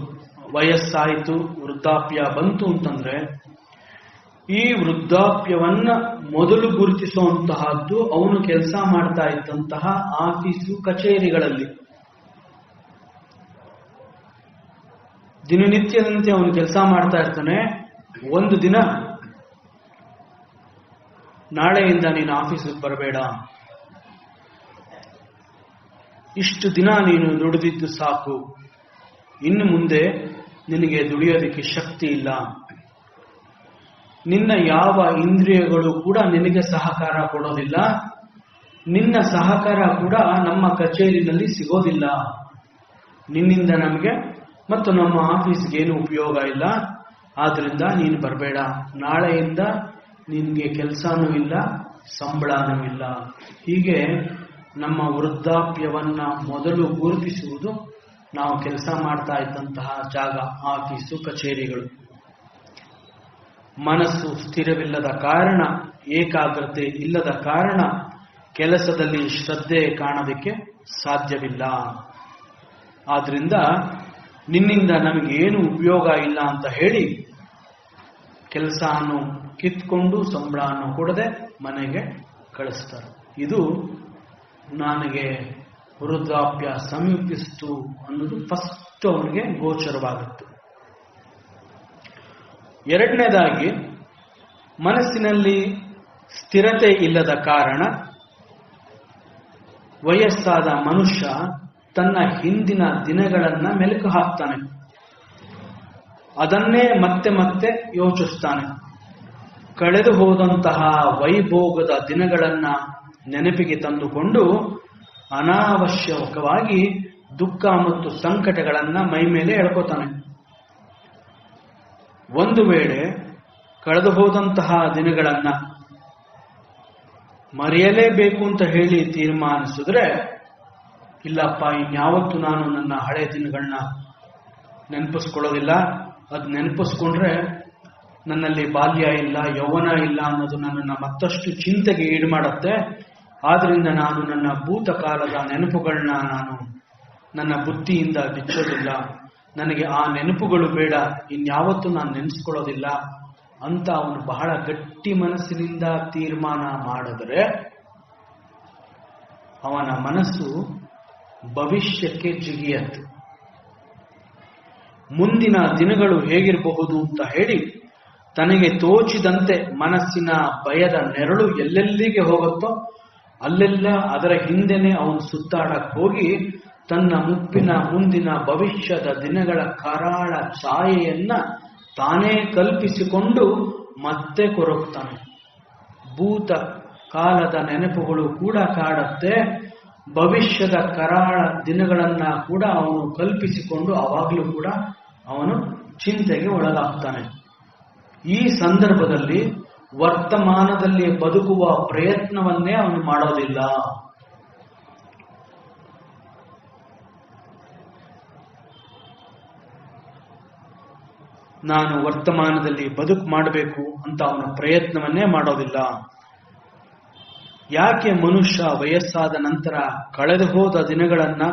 ವಯಸ್ಸಾಯಿತು, ವೃದ್ಧಾಪ್ಯ ಬಂತು ಅಂತಂದ್ರೆ, ಈ ವೃದ್ಧಾಪ್ಯವನ್ನ ಮೊದಲು ಗುರುತಿಸುವಂತಹದ್ದು ಅವನು ಕೆಲಸ ಮಾಡ್ತಾ ಇದ್ದಂತಹ ಆಫೀಸು ಕಚೇರಿಗಳಲ್ಲಿ. ದಿನನಿತ್ಯದಂತೆ ಅವನು ಕೆಲಸ ಮಾಡ್ತಾ ಇರ್ತಾನೆ. ಒಂದು ದಿನ, ನಾಳೆಯಿಂದ ನೀನು ಆಫೀಸಿಗೆ ಬರಬೇಡ, ಇಷ್ಟು ದಿನ ನೀನು ದುಡಿದಿದ್ದು ಸಾಕು, ಇನ್ನು ಮುಂದೆ ನಿನಗೆ ದುಡಿಯೋದಕ್ಕೆ ಶಕ್ತಿ ಇಲ್ಲ, ನಿನ್ನ ಯಾವ ಇಂದ್ರಿಯಗಳು ಕೂಡ ನಿನಗೆ ಸಹಕಾರ ಕೊಡೋದಿಲ್ಲ, ನಿನ್ನ ಸಹಕಾರ ಕೂಡ ನಮ್ಮ ಕಚೇರಿನಲ್ಲಿ ಸಿಗೋದಿಲ್ಲ, ನಿನ್ನಿಂದ ನಮಗೆ ಮತ್ತು ನಮ್ಮ ಆಫೀಸ್ಗೆ ಏನು ಉಪಯೋಗ ಇಲ್ಲ, ಆದ್ರಿಂದ ನೀನು ಬರಬೇಡ, ನಾಳೆಯಿಂದ ನಿನಗೆ ಕೆಲಸನೂ ಇಲ್ಲ, ಸಂಬಳನೂ ಇಲ್ಲ. ಹೀಗೆ ನಮ್ಮ ವೃದ್ಧಾಪ್ಯವನ್ನ ಮೊದಲು ಗುರುತಿಸುವುದು ನಾವು ಕೆಲಸ ಮಾಡ್ತಾ ಇದ್ದಂತಹ ಜಾಗ, ಆಫೀಸು ಕಚೇರಿಗಳು. ಮನಸ್ಸು ಸ್ಥಿರವಿಲ್ಲದ ಕಾರಣ, ಏಕಾಗ್ರತೆ ಇಲ್ಲದ ಕಾರಣ ಕೆಲಸದಲ್ಲಿ ಶ್ರದ್ಧೆ ಕಾಣೋದಕ್ಕೆ ಸಾಧ್ಯವಿಲ್ಲ. ಆದ್ರಿಂದ ನಿನ್ನಿಂದ ನಮಗೇನು ಉಪಯೋಗ ಇಲ್ಲ ಅಂತ ಹೇಳಿ ಕೆಲಸವನ್ನು ಕಿತ್ಕೊಂಡು ಸಂಬಳವನ್ನು ಕೊಡದೆ ಮನೆಗೆ ಕಳಿಸ್ತಾರೆ. ಇದು ನನಗೆ ವೃದ್ಧಾಪ್ಯ ಸಮೀಪಿಸ್ತು ಅನ್ನೋದು ಫಸ್ಟ್ ಅವನಿಗೆ ಗೋಚರವಾಗುತ್ತೆ. ಎರಡನೇದಾಗಿ, ಮನಸ್ಸಿನಲ್ಲಿ ಸ್ಥಿರತೆ ಇಲ್ಲದ ಕಾರಣ ವಯಸ್ಸಾದ ಮನುಷ್ಯ ತನ್ನ ಹಿಂದಿನ ದಿನಗಳನ್ನ ಮೆಲುಕು ಹಾಕ್ತಾನೆ, ಅದನ್ನೇ ಮತ್ತೆ ಮತ್ತೆ ಯೋಚಿಸ್ತಾನೆ. ಕಳೆದು ಹೋದಂತಹ ವೈಭೋಗದ ದಿನಗಳನ್ನ ನೆನಪಿಗೆ ತಂದುಕೊಂಡು ಅನಾವಶ್ಯಕವಾಗಿ ದುಃಖ ಮತ್ತು ಸಂಕಟಗಳನ್ನ ಮೈ ಮೇಲೆ ಎಳ್ಕೋತಾನೆ. ಒಂದು ವೇಳೆ ಕಳೆದು ಹೋದಂತಹ ದಿನಗಳನ್ನ ಮರೆಯಲೇಬೇಕು ಅಂತ ಹೇಳಿ ತೀರ್ಮಾನಿಸಿದ್ರೆ, ಇಲ್ಲಪ್ಪ ಇನ್ಯಾವತ್ತೂ ನಾನು ನನ್ನ ಹಳೆ ದಿನಗಳನ್ನ ನೆನಪಿಸ್ಕೊಳ್ಳೋದಿಲ್ಲ, ಅದು ನೆನಪಿಸ್ಕೊಂಡ್ರೆ ನನ್ನಲ್ಲಿ ಬಾಲ್ಯ ಇಲ್ಲ, ಯೌವನ ಇಲ್ಲ ಅನ್ನೋದು ನನ್ನನ್ನು ಮತ್ತಷ್ಟು ಚಿಂತೆಗೆ ಈಡು ಮಾಡುತ್ತೆ. ಆದ್ರಿಂದ ನಾನು ನನ್ನ ಭೂತಕಾಲದ ನೆನಪುಗಳನ್ನ ನಾನು ನನ್ನ ಬುದ್ಧಿಯಿಂದ ಬಿಚ್ಚೋದಿಲ್ಲ, ನನಗೆ ಆ ನೆನಪುಗಳು ಬೇಡ, ಇನ್ಯಾವತ್ತೂ ನಾನು ನೆನೆಸ್ಕೊಳ್ಳೋದಿಲ್ಲ ಅಂತ ಅವನು ಬಹಳ ಗಟ್ಟಿ ಮನಸ್ಸಿನಿಂದ ತೀರ್ಮಾನ ಮಾಡಿದರೆ, ಅವನ ಮನಸ್ಸು ಭವಿಷ್ಯಕ್ಕೆ ಜಿಗಿಯತ್ತೆ. ಮುಂದಿನ ದಿನಗಳು ಹೇಗಿರಬಹುದು ಅಂತ ಹೇಳಿ ತನಗೆ ತೋಚಿದಂತೆ ಮನಸ್ಸಿನ ಭಯದ ನೆರಳು ಎಲ್ಲೆಲ್ಲಿಗೆ ಹೋಗುತ್ತೋ ಅಲ್ಲೆಲ್ಲ ಅದರ ಹಿಂದೆನೆ ಅವನು ಸುತ್ತಾಡಕ್ ಹೋಗಿ ತನ್ನ ಮುಪ್ಪಿನ ಮುಂದಿನ ಭವಿಷ್ಯದ ದಿನಗಳ ಕರಾಳ ಛಾಯೆಯನ್ನ ತಾನೇ ಕಲ್ಪಿಸಿಕೊಂಡು ಮತ್ತೆ ಕೊರಗ್ತಾನೆ. ಭೂತ ಕಾಲದ ನೆನಪುಗಳು ಕೂಡ ಕಾಡುತ್ತೆ, ಭವಿಷ್ಯದ ಕರಾಳ ದಿನಗಳನ್ನ ಕೂಡ ಅವನು ಕಲ್ಪಿಸಿಕೊಂಡು ಅವಾಗಲೂ ಕೂಡ ಅವನು ಚಿಂತೆಗೆ ಒಳಗಾಗ್ತಾನೆ. ಈ ಸಂದರ್ಭದಲ್ಲಿ ವರ್ತಮಾನದಲ್ಲಿ ಬದುಕುವ ಪ್ರಯತ್ನವನ್ನೇ ಅವನು ಮಾಡೋದಿಲ್ಲ. ನಾನು ವರ್ತಮಾನದಲ್ಲಿ ಬದುಕು ಮಾಡಬೇಕು ಅಂತ ಅವನ ಪ್ರಯತ್ನವನ್ನೇ ಮಾಡೋದಿಲ್ಲ. ಯಾಕೆ ಮನುಷ್ಯ ವಯಸ್ಸಾದ ನಂತರ ಕಳೆದು ಹೋದ ದಿನಗಳನ್ನ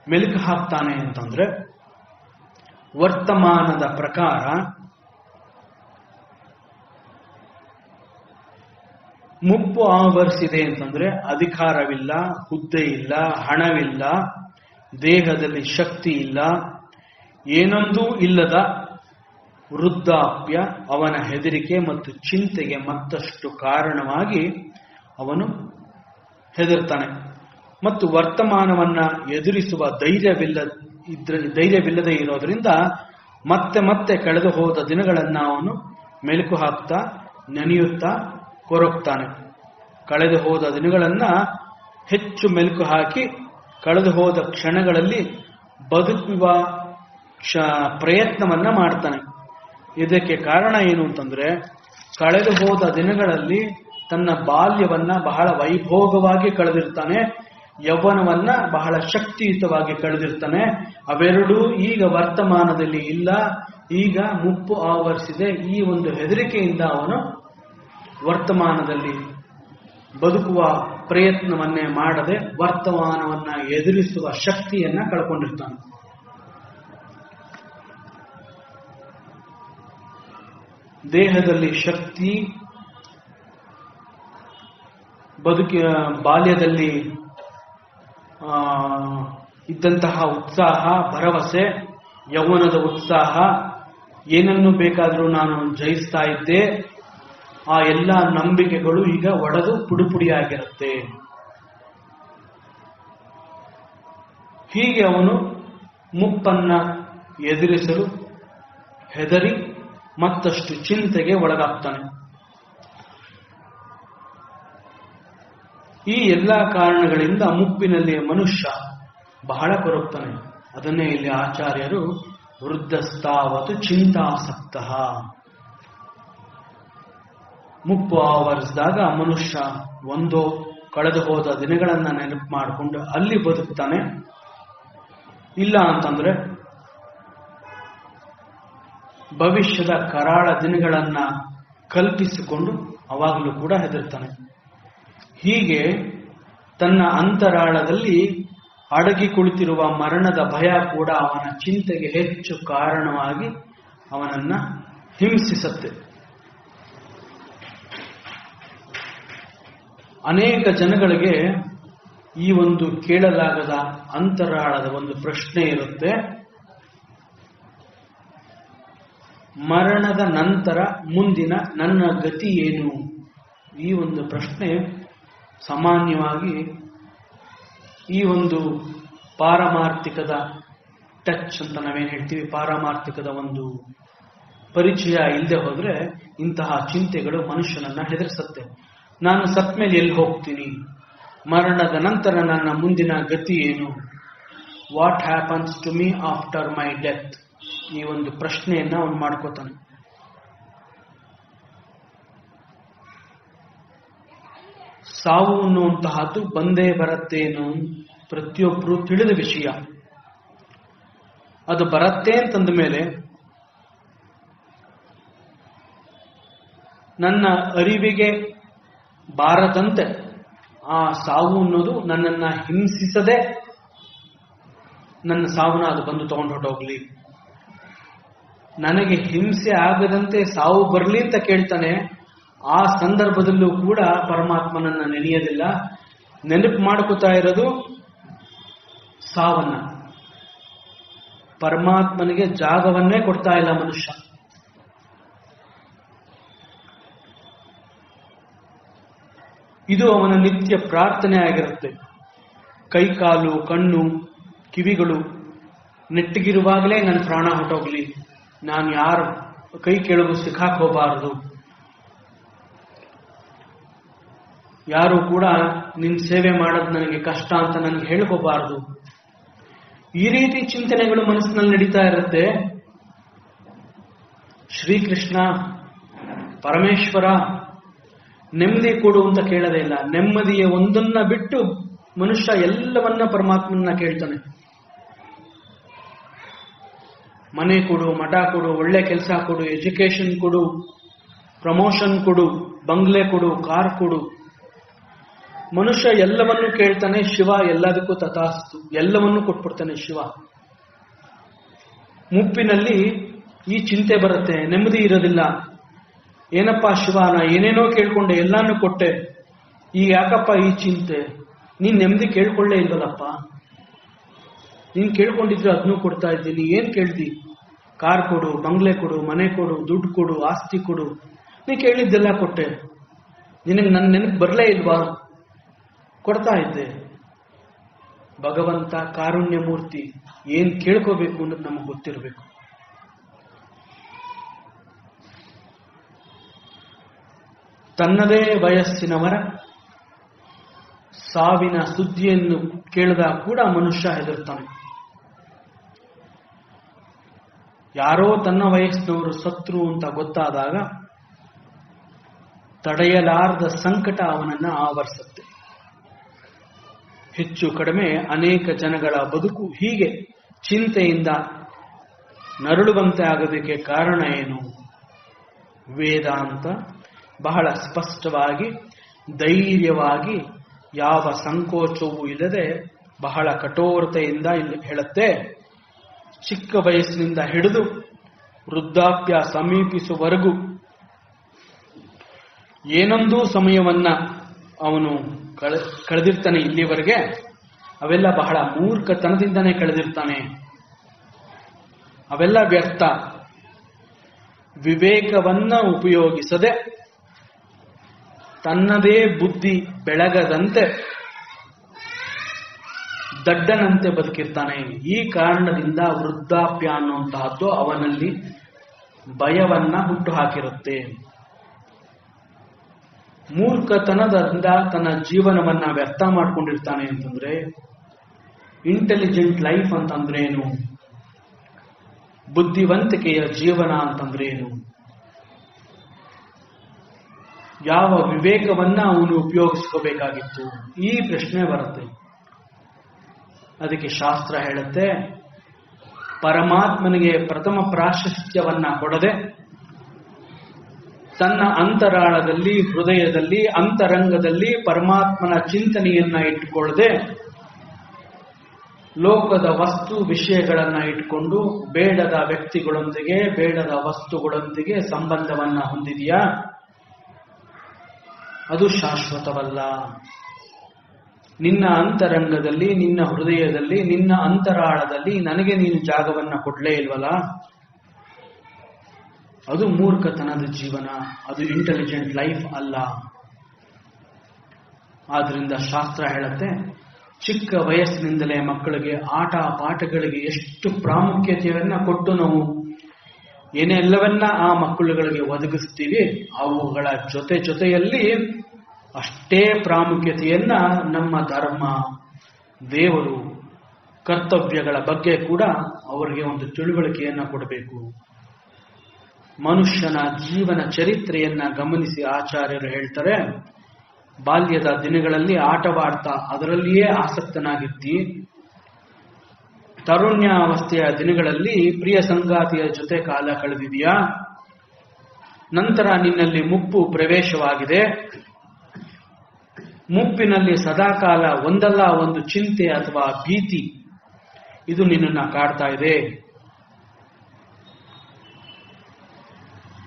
ಮೆಲುಕು ಹಾಕ್ತಾನೆ ಅಂತಂದ್ರೆ, ವರ್ತಮಾನದ ಪ್ರಕಾರ ಮುಪ್ಪು ಆವರಿಸಿದೆ ಅಂತಂದ್ರೆ ಅಧಿಕಾರವಿಲ್ಲ, ಹುದ್ದೆ ಇಲ್ಲ, ಹಣವಿಲ್ಲ, ದೇಹದಲ್ಲಿ ಶಕ್ತಿ ಇಲ್ಲ, ಏನೊಂದೂ ಇಲ್ಲದ ವೃದ್ಧಾಪ್ಯ ಅವನ ಹೆದರಿಕೆ ಮತ್ತು ಚಿಂತೆಗೆ ಮತ್ತಷ್ಟು ಕಾರಣವಾಗಿ ಅವನು ಹೆದರ್ತಾನೆ. ಮತ್ತು ವರ್ತಮಾನವನ್ನ ಎದುರಿಸುವ ಧೈರ್ಯವಿಲ್ಲದೆ ಇರೋದ್ರಿಂದ ಮತ್ತೆ ಮತ್ತೆ ಕಳೆದು ಹೋದ ದಿನಗಳನ್ನ ಅವನು ಮೆಲುಕು ಹಾಕ್ತಾ ನೆನೆಯುತ್ತಾ ಕೊರಗ್ತಾನೆ. ಕಳೆದು ಹೋದ ದಿನಗಳನ್ನ ಹೆಚ್ಚು ಮೆಲುಕು ಹಾಕಿ ಕಳೆದು ಹೋದ ಕ್ಷಣಗಳಲ್ಲಿ ಬದುಕುವ ಪ್ರಯತ್ನವನ್ನ ಮಾಡ್ತಾನೆ. ಇದಕ್ಕೆ ಕಾರಣ ಏನು ಅಂತಂದ್ರೆ, ಕಳೆದು ಹೋದ ದಿನಗಳಲ್ಲಿ ತನ್ನ ಬಾಲ್ಯವನ್ನ ಬಹಳ ವೈಭೋಗವಾಗಿ ಕಳೆದಿರ್ತಾನೆ. ಯೌವನವನ್ನ ಬಹಳ ಶಕ್ತಿಯುತವಾಗಿ ಕಳೆದಿರ್ತಾನೆ. ಅವೆರಡೂ ಈಗ ವರ್ತಮಾನದಲ್ಲಿ ಇಲ್ಲ, ಈಗ ಮುಪ್ಪು ಆವರಿಸಿದೆ. ಈ ಒಂದು ಹೆದರಿಕೆಯಿಂದ ಅವನು ವರ್ತಮಾನದಲ್ಲಿ ಬದುಕುವ ಪ್ರಯತ್ನವನ್ನೇ ಮಾಡದೆ ವರ್ತಮಾನವನ್ನ ಎದುರಿಸುವ ಶಕ್ತಿಯನ್ನ ಕಳ್ಕೊಂಡಿರ್ತಾನೆ. ದೇಹದಲ್ಲಿ ಶಕ್ತಿ, ಬಾಲ್ಯದಲ್ಲಿ ಇದ್ದಂತಹ ಉತ್ಸಾಹ, ಭರವಸೆ, ಯೌವನದ ಉತ್ಸಾಹ, ಏನನ್ನು ಬೇಕಾದರೂ ನಾನು ಜಯಿಸ್ತಾ ಇದ್ದೆ, ಆ ಎಲ್ಲ ನಂಬಿಕೆಗಳು ಈಗ ಒಡೆದು ಪುಡಿಪುಡಿಯಾಗಿರುತ್ತೆ. ಹೀಗೆ ಅವನು ಮುಪ್ಪನ್ನ ಎದುರಿಸಲು ಹೆದರಿ ಮತ್ತಷ್ಟು ಚಿಂತೆಗೆ ಒಳಗಾಗ್ತಾನೆ. ಈ ಎಲ್ಲ ಕಾರಣಗಳಿಂದ ಮುಪ್ಪಿನಲ್ಲಿ ಮನುಷ್ಯ ಬಹಳ ಕೊರಗ್ತಾನೆ. ಅದನ್ನೇ ಇಲ್ಲಿ ಆಚಾರ್ಯರು ವೃದ್ಧಸ್ತಾವತು ಚಿಂತಾಸಕ್ತ, ಮುಪ್ಪು ಆವರಿಸಿದಾಗ ಮನುಷ್ಯ ಒಂದೋ ಕಳೆದು ಹೋದ ದಿನಗಳನ್ನ ನೆನಪು ಮಾಡಿಕೊಂಡು ಅಲ್ಲಿ ಬದುಕ್ತಾನೆ. ಇಲ್ಲ ಅಂತಂದ್ರೆ ಭವಿಷ್ಯದ ಕರಾಳ ದಿನಗಳನ್ನ ಕಲ್ಪಿಸಿಕೊಂಡು ಅವಾಗಲೂ ಕೂಡ ಹೆದರ್ತಾನೆ. ಹೀಗೆ ತನ್ನ ಅಂತರಾಳದಲ್ಲಿ ಅಡಗಿ ಕುಳಿತಿರುವ ಮರಣದ ಭಯ ಕೂಡ ಅವನ ಚಿಂತೆಗೆ ಹೆಚ್ಚು ಕಾರಣವಾಗಿ ಅವನನ್ನ ಹಿಂಸಿಸುತ್ತೆ. ಅನೇಕ ಜನಗಳಿಗೆ ಈ ಒಂದು ಕೇಳಲಾಗದ ಅಂತರಾಳದ ಒಂದು ಪ್ರಶ್ನೆ ಇರುತ್ತೆ. ಮರಣದ ನಂತರ ಮುಂದಿನ ನನ್ನ ಗತಿ ಏನು? ಈ ಒಂದು ಪ್ರಶ್ನೆ ಸಾಮಾನ್ಯವಾಗಿ ಈ ಒಂದು ಪಾರಮಾರ್ಥಿಕದ ಟಚ್ ಅಂತ ನಾವೇನು ಹೇಳ್ತೀವಿ, ಪಾರಮಾರ್ಥಿಕದ ಒಂದು ಪರಿಚಯ ಇಲ್ಲದೆ ಹೋದ್ರೆ ಇಂತಹ ಚಿಂತೆಗಳು ಮನುಷ್ಯನನ್ನ ಹೆದರಿಸುತ್ತೆ. ನಾನು ಸತ್ ಮೇಲೆ ಎಲ್ಲಿ ಹೋಗ್ತೀನಿ? ಮರಣದ ನಂತರ ನನ್ನ ಮುಂದಿನ ಗತಿ ಏನು? What happens to me after my death? ಈ ಒಂದು ಪ್ರಶ್ನೆಯನ್ನ ಅವನು ಮಾಡ್ಕೋತಾನೆ. ಸಾವು ಅನ್ನುವಂತಹದ್ದು ಬಂದೇ ಬರುತ್ತೆ ಅನ್ನೋ ಪ್ರತಿಯೊಬ್ಬರು ತಿಳಿದ ವಿಷಯ. ಅದು ಬರುತ್ತೆ ಅಂತಂದ ಮೇಲೆ ನನ್ನ ಅರಿವಿಗೆ ಬಾರದಂತೆ ಆ ಸಾವು ಅನ್ನೋದು ನನ್ನನ್ನ ಹಿಂಸಿಸದೆ ನನ್ನ ಸಾವನ್ನ ಅದು ಬಂದು ತಗೊಂಡು ಹೊರಟೋಗ್ಲಿ, ನನಗೆ ಹಿಂಸೆ ಆಗದಂತೆ ಸಾವು ಬರಲಿ ಅಂತ ಕೇಳ್ತಾನೆ. ಆ ಸಂದರ್ಭದಲ್ಲೂ ಕೂಡ ಪರಮಾತ್ಮನನ್ನ ನೆನೆಯೋದಿಲ್ಲ, ನೆನಪು ಮಾಡ್ಕೋತಾ ಇರೋದು ಸಾವನ್ನ. ಪರಮಾತ್ಮನಿಗೆ ಜಾಗವನ್ನೇ ಕೊಡ್ತಾ ಇಲ್ಲ ಮನುಷ್ಯ. ಇದು ಅವನ ನಿತ್ಯ ಪ್ರಾರ್ಥನೆ ಆಗಿರುತ್ತೆ. ಕೈ ಕಾಲು ಕಣ್ಣು ಕಿವಿಗಳು ನೆಟ್ಟಗಿರುವಾಗಲೇ ನನ್ನ ಪ್ರಾಣ ಹೊಟ್ಟೋಗ್ಲಿ, ನಾನು ಯಾರ ಕೈ ಕೆಳಗೂ ಸಿಕ್ಕಾಕೋಬಾರದು, ಯಾರು ಕೂಡ ನಿನ್ನ ಸೇವೆ ಮಾಡೋದು ನನಗೆ ಕಷ್ಟ ಅಂತ ನನಗೆ ಹೇಳ್ಕೋಬಾರದು. ಈ ರೀತಿ ಚಿಂತನೆಗಳು ಮನಸ್ಸಿನಲ್ಲಿ ನಡೀತಾ ಇರುತ್ತೆ. ಶ್ರೀಕೃಷ್ಣ ಪರಮೇಶ್ವರ ನೆಮ್ಮದಿ ಕೊಡು ಅಂತ ಕೇಳದೇ ಇಲ್ಲ. ನೆಮ್ಮದಿಯ ಒಂದನ್ನ ಬಿಟ್ಟು ಮನುಷ್ಯ ಎಲ್ಲವನ್ನ ಪರಮಾತ್ಮನ ಕೇಳ್ತಾನೆ. ಮನೆ ಕೊಡು, ಮಠ ಕೊಡು, ಒಳ್ಳೆ ಕೆಲಸ ಕೊಡು, ಎಜುಕೇಶನ್ ಕೊಡು, ಪ್ರಮೋಷನ್ ಕೊಡು, ಬಂಗ್ಲೆ ಕೊಡು, ಕಾರ್ ಕೊಡು. ಮನುಷ್ಯ ಎಲ್ಲವನ್ನೂ ಕೇಳ್ತಾನೆ. ಶಿವ ಎಲ್ಲದಕ್ಕೂ ತಥಾಸ್ತು, ಎಲ್ಲವನ್ನೂ ಕೊಟ್ಬಿಡ್ತಾನೆ ಶಿವ. ಮುಪ್ಪಿನಲ್ಲಿ ಈ ಚಿಂತೆ ಬರುತ್ತೆ, ನೆಮ್ಮದಿ ಇರೋದಿಲ್ಲ. ಏನಪ್ಪಾ ಶಿವ, ನಾ ಏನೇನೋ ಕೇಳ್ಕೊಂಡೆ, ಎಲ್ಲಾನು ಕೊಟ್ಟೆ, ಈಗ ಯಾಕಪ್ಪ ಈ ಚಿಂತೆ? ನೀನ್ ನೆಮ್ಮದಿ ಕೇಳ್ಕೊಳ್ಳೇ ಇಲ್ವಲ್ಲಪ್ಪ. ನೀನ್ ಕೇಳ್ಕೊಂಡಿದ್ರೆ ಅದನ್ನೂ ಕೊಡ್ತಾ ಇದ್ದೀನಿ, ಏನ್ ಕೇಳ್ದಿ? ಕಾರ್ ಕೊಡು, ಬಂಗ್ಲೆ ಕೊಡು, ಮನೆ ಕೊಡು, ದುಡ್ಡು ಕೊಡು, ಆಸ್ತಿ ಕೊಡು, ನೀ ಕೇಳಿದ್ದೆಲ್ಲ ಕೊಟ್ಟೆ, ನಿನಗೆ ನನ್ನ ನೆನಪು ಬರಲೇ ಇಲ್ವಾ? ಕೊಡ್ತಾ ಇದ್ದೆ. ಭಗವಂತ ಕಾರುಣ್ಯ ಮೂರ್ತಿ, ಏನ್ ಕೇಳ್ಕೋಬೇಕು ಅನ್ನೋದು ನಮಗೆ ಗೊತ್ತಿರಬೇಕು. ತನ್ನದೇ ವಯಸ್ಸಿನವರ ಸಾವಿನ ಸುದ್ದಿಯನ್ನು ಕೇಳಿದಾಗ ಕೂಡ ಮನುಷ್ಯ ಹೆದರ್ತಾನೆ. ಯಾರೋ ತನ್ನ ವಯಸ್ಸಿನವರು ಸತ್ರು ಅಂತ ಗೊತ್ತಾದಾಗ ತಡೆಯಲಾರದ ಸಂಕಟ ಅವನನ್ನ ಆವರಿಸುತ್ತೆ. ಹೆಚ್ಚು ಕಡಿಮೆ ಅನೇಕ ಜನಗಳ ಬದುಕು ಹೀಗೆ ಚಿಂತೆಯಿಂದ ನರಳುವಂತೆ ಆಗೋದಕ್ಕೆ ಕಾರಣ ಏನು? ವೇದಾಂತ ಬಹಳ ಸ್ಪಷ್ಟವಾಗಿ, ಧೈರ್ಯವಾಗಿ, ಯಾವ ಸಂಕೋಚವೂ ಇಲ್ಲದೆ ಬಹಳ ಕಠೋರತೆಯಿಂದ ಇಲ್ಲಿ ಹೇಳುತ್ತೆ, ಚಿಕ್ಕ ವಯಸ್ಸಿನಿಂದ ಹಿಡಿದು ವೃದ್ಧಾಪ್ಯ ಸಮೀಪಿಸುವವರೆಗೂ ಏನೊಂದು ಸಮಯವನ್ನ ಅವನು ಕಳೆದಿರ್ತಾನೆ ಇಲ್ಲಿವರೆಗೆ, ಅವೆಲ್ಲ ಬಹಳ ಮೂರ್ಖತನದಿಂದನೇ ಕಳೆದಿರ್ತಾನೆ. ಅವೆಲ್ಲ ವ್ಯರ್ಥ. ವಿವೇಕವನ್ನ ಉಪಯೋಗಿಸದೆ ತನ್ನದೇ ಬುದ್ಧಿ ಬೆಳಗದಂತೆ ದಡ್ಡನಂತೆ ಬದುಕಿರ್ತಾನೆ. ಈ ಕಾರಣದಿಂದ ವೃದ್ಧಾಪ್ಯ ಅನ್ನುವಂತಹದ್ದು ಅವನಲ್ಲಿ ಭಯವನ್ನ ಹುಟ್ಟು ಹಾಕಿರುತ್ತೆ. ಮೂರ್ಖತನದಿಂದ ತನ್ನ ಜೀವನವನ್ನ ವ್ಯರ್ಥ ಮಾಡ್ಕೊಂಡಿರ್ತಾನೆ ಅಂತಂದ್ರೆ, ಇಂಟೆಲಿಜೆಂಟ್ ಲೈಫ್ ಅಂತಂದ್ರೆ ಏನು? ಬುದ್ಧಿವಂತಿಕೆಯ ಜೀವನ ಅಂತಂದ್ರೆ ಏನು? ಯಾವ ವಿವೇಕವನ್ನ ಅವನು ಉಪಯೋಗಿಸ್ಕೋಬೇಕಾಗಿತ್ತು? ಈ ಪ್ರಶ್ನೆ ಬರುತ್ತೆ. ಅದಕ್ಕೆ ಶಾಸ್ತ್ರ ಹೇಳುತ್ತೆ, ಪರಮಾತ್ಮನಿಗೆ ಪ್ರಥಮ ಪ್ರಾಶಸ್ತ್ಯವನ್ನ ಕೊಡದೆ ತನ್ನ ಅಂತರಾಳದಲ್ಲಿ, ಹೃದಯದಲ್ಲಿ, ಅಂತರಂಗದಲ್ಲಿ ಪರಮಾತ್ಮನ ಚಿಂತನೆಯನ್ನ ಇಟ್ಟುಕೊಳ್ಳದೆ ಲೋಕದ ವಸ್ತು ವಿಷಯಗಳನ್ನ ಇಟ್ಕೊಂಡು ಬೇಡದ ವ್ಯಕ್ತಿಗಳೊಂದಿಗೆ, ಬೇಡದ ವಸ್ತುಗಳೊಂದಿಗೆ ಸಂಬಂಧವನ್ನ ಹೊಂದಿದೆಯಾ? ಅದು ಶಾಶ್ವತವಲ್ಲ. ನಿನ್ನ ಅಂತರಂಗದಲ್ಲಿ, ನಿನ್ನ ಹೃದಯದಲ್ಲಿ, ನಿನ್ನ ಅಂತರಾಳದಲ್ಲಿ ನನಗೆ ನೀನು ಜಾಗವನ್ನ ಕೊಡ್ಲೇ ಇಲ್ವಲ್ಲ? ಅದು ಮೂರ್ಖತನದ ಜೀವನ, ಅದು ಇಂಟೆಲಿಜೆಂಟ್ ಲೈಫ್ ಅಲ್ಲ. ಆದ್ರಿಂದ ಶಾಸ್ತ್ರ ಹೇಳುತ್ತೆ, ಚಿಕ್ಕ ವಯಸ್ಸಿನಿಂದಲೇ ಮಕ್ಕಳಿಗೆ ಆಟ ಪಾಠಗಳಿಗೆ ಎಷ್ಟು ಪ್ರಾಮುಖ್ಯತೆಯನ್ನ ಕೊಟ್ಟು ನಾವು ಏನೆಲ್ಲವನ್ನ ಆ ಮಕ್ಕಳುಗಳಿಗೆ ಒದಗಿಸ್ತೀವಿ, ಅವುಗಳ ಜೊತೆಯಲ್ಲಿ ಅಷ್ಟೇ ಪ್ರಾಮುಖ್ಯತೆಯನ್ನ ನಮ್ಮ ಧರ್ಮ, ದೇವರು, ಕರ್ತವ್ಯಗಳ ಬಗ್ಗೆ ಕೂಡ ಅವರಿಗೆ ಒಂದು ತಿಳುವಳಿಕೆಯನ್ನ ಕೊಡಬೇಕು. ಮನುಷ್ಯನ ಜೀವನ ಚರಿತ್ರೆಯನ್ನ ಗಮನಿಸಿ ಆಚಾರ್ಯರು ಹೇಳ್ತಾರೆ, ಬಾಲ್ಯದ ದಿನಗಳಲ್ಲಿ ಆಟವಾಡ್ತಾ ಅದರಲ್ಲಿಯೇ ಆಸಕ್ತನಾಗಿದ್ದಿ, ತರುಣ್ಯಾವಸ್ಥೆಯ ದಿನಗಳಲ್ಲಿ ಪ್ರಿಯ ಸಂಗಾತಿಯ ಜೊತೆ ಕಾಲ ಕಳೆದಿದೆಯಾ, ನಂತರ ನಿನ್ನಲ್ಲಿ ಮುಪ್ಪು ಪ್ರವೇಶವಾಗಿದೆ, ಮುಪ್ಪಿನಲ್ಲಿ ಸದಾಕಾಲ ಒಂದಲ್ಲ ಒಂದು ಚಿಂತೆ ಅಥವಾ ಭೀತಿ ಇದು ನಿನ್ನನ್ನ ಕಾಡ್ತಾ ಇದೆ.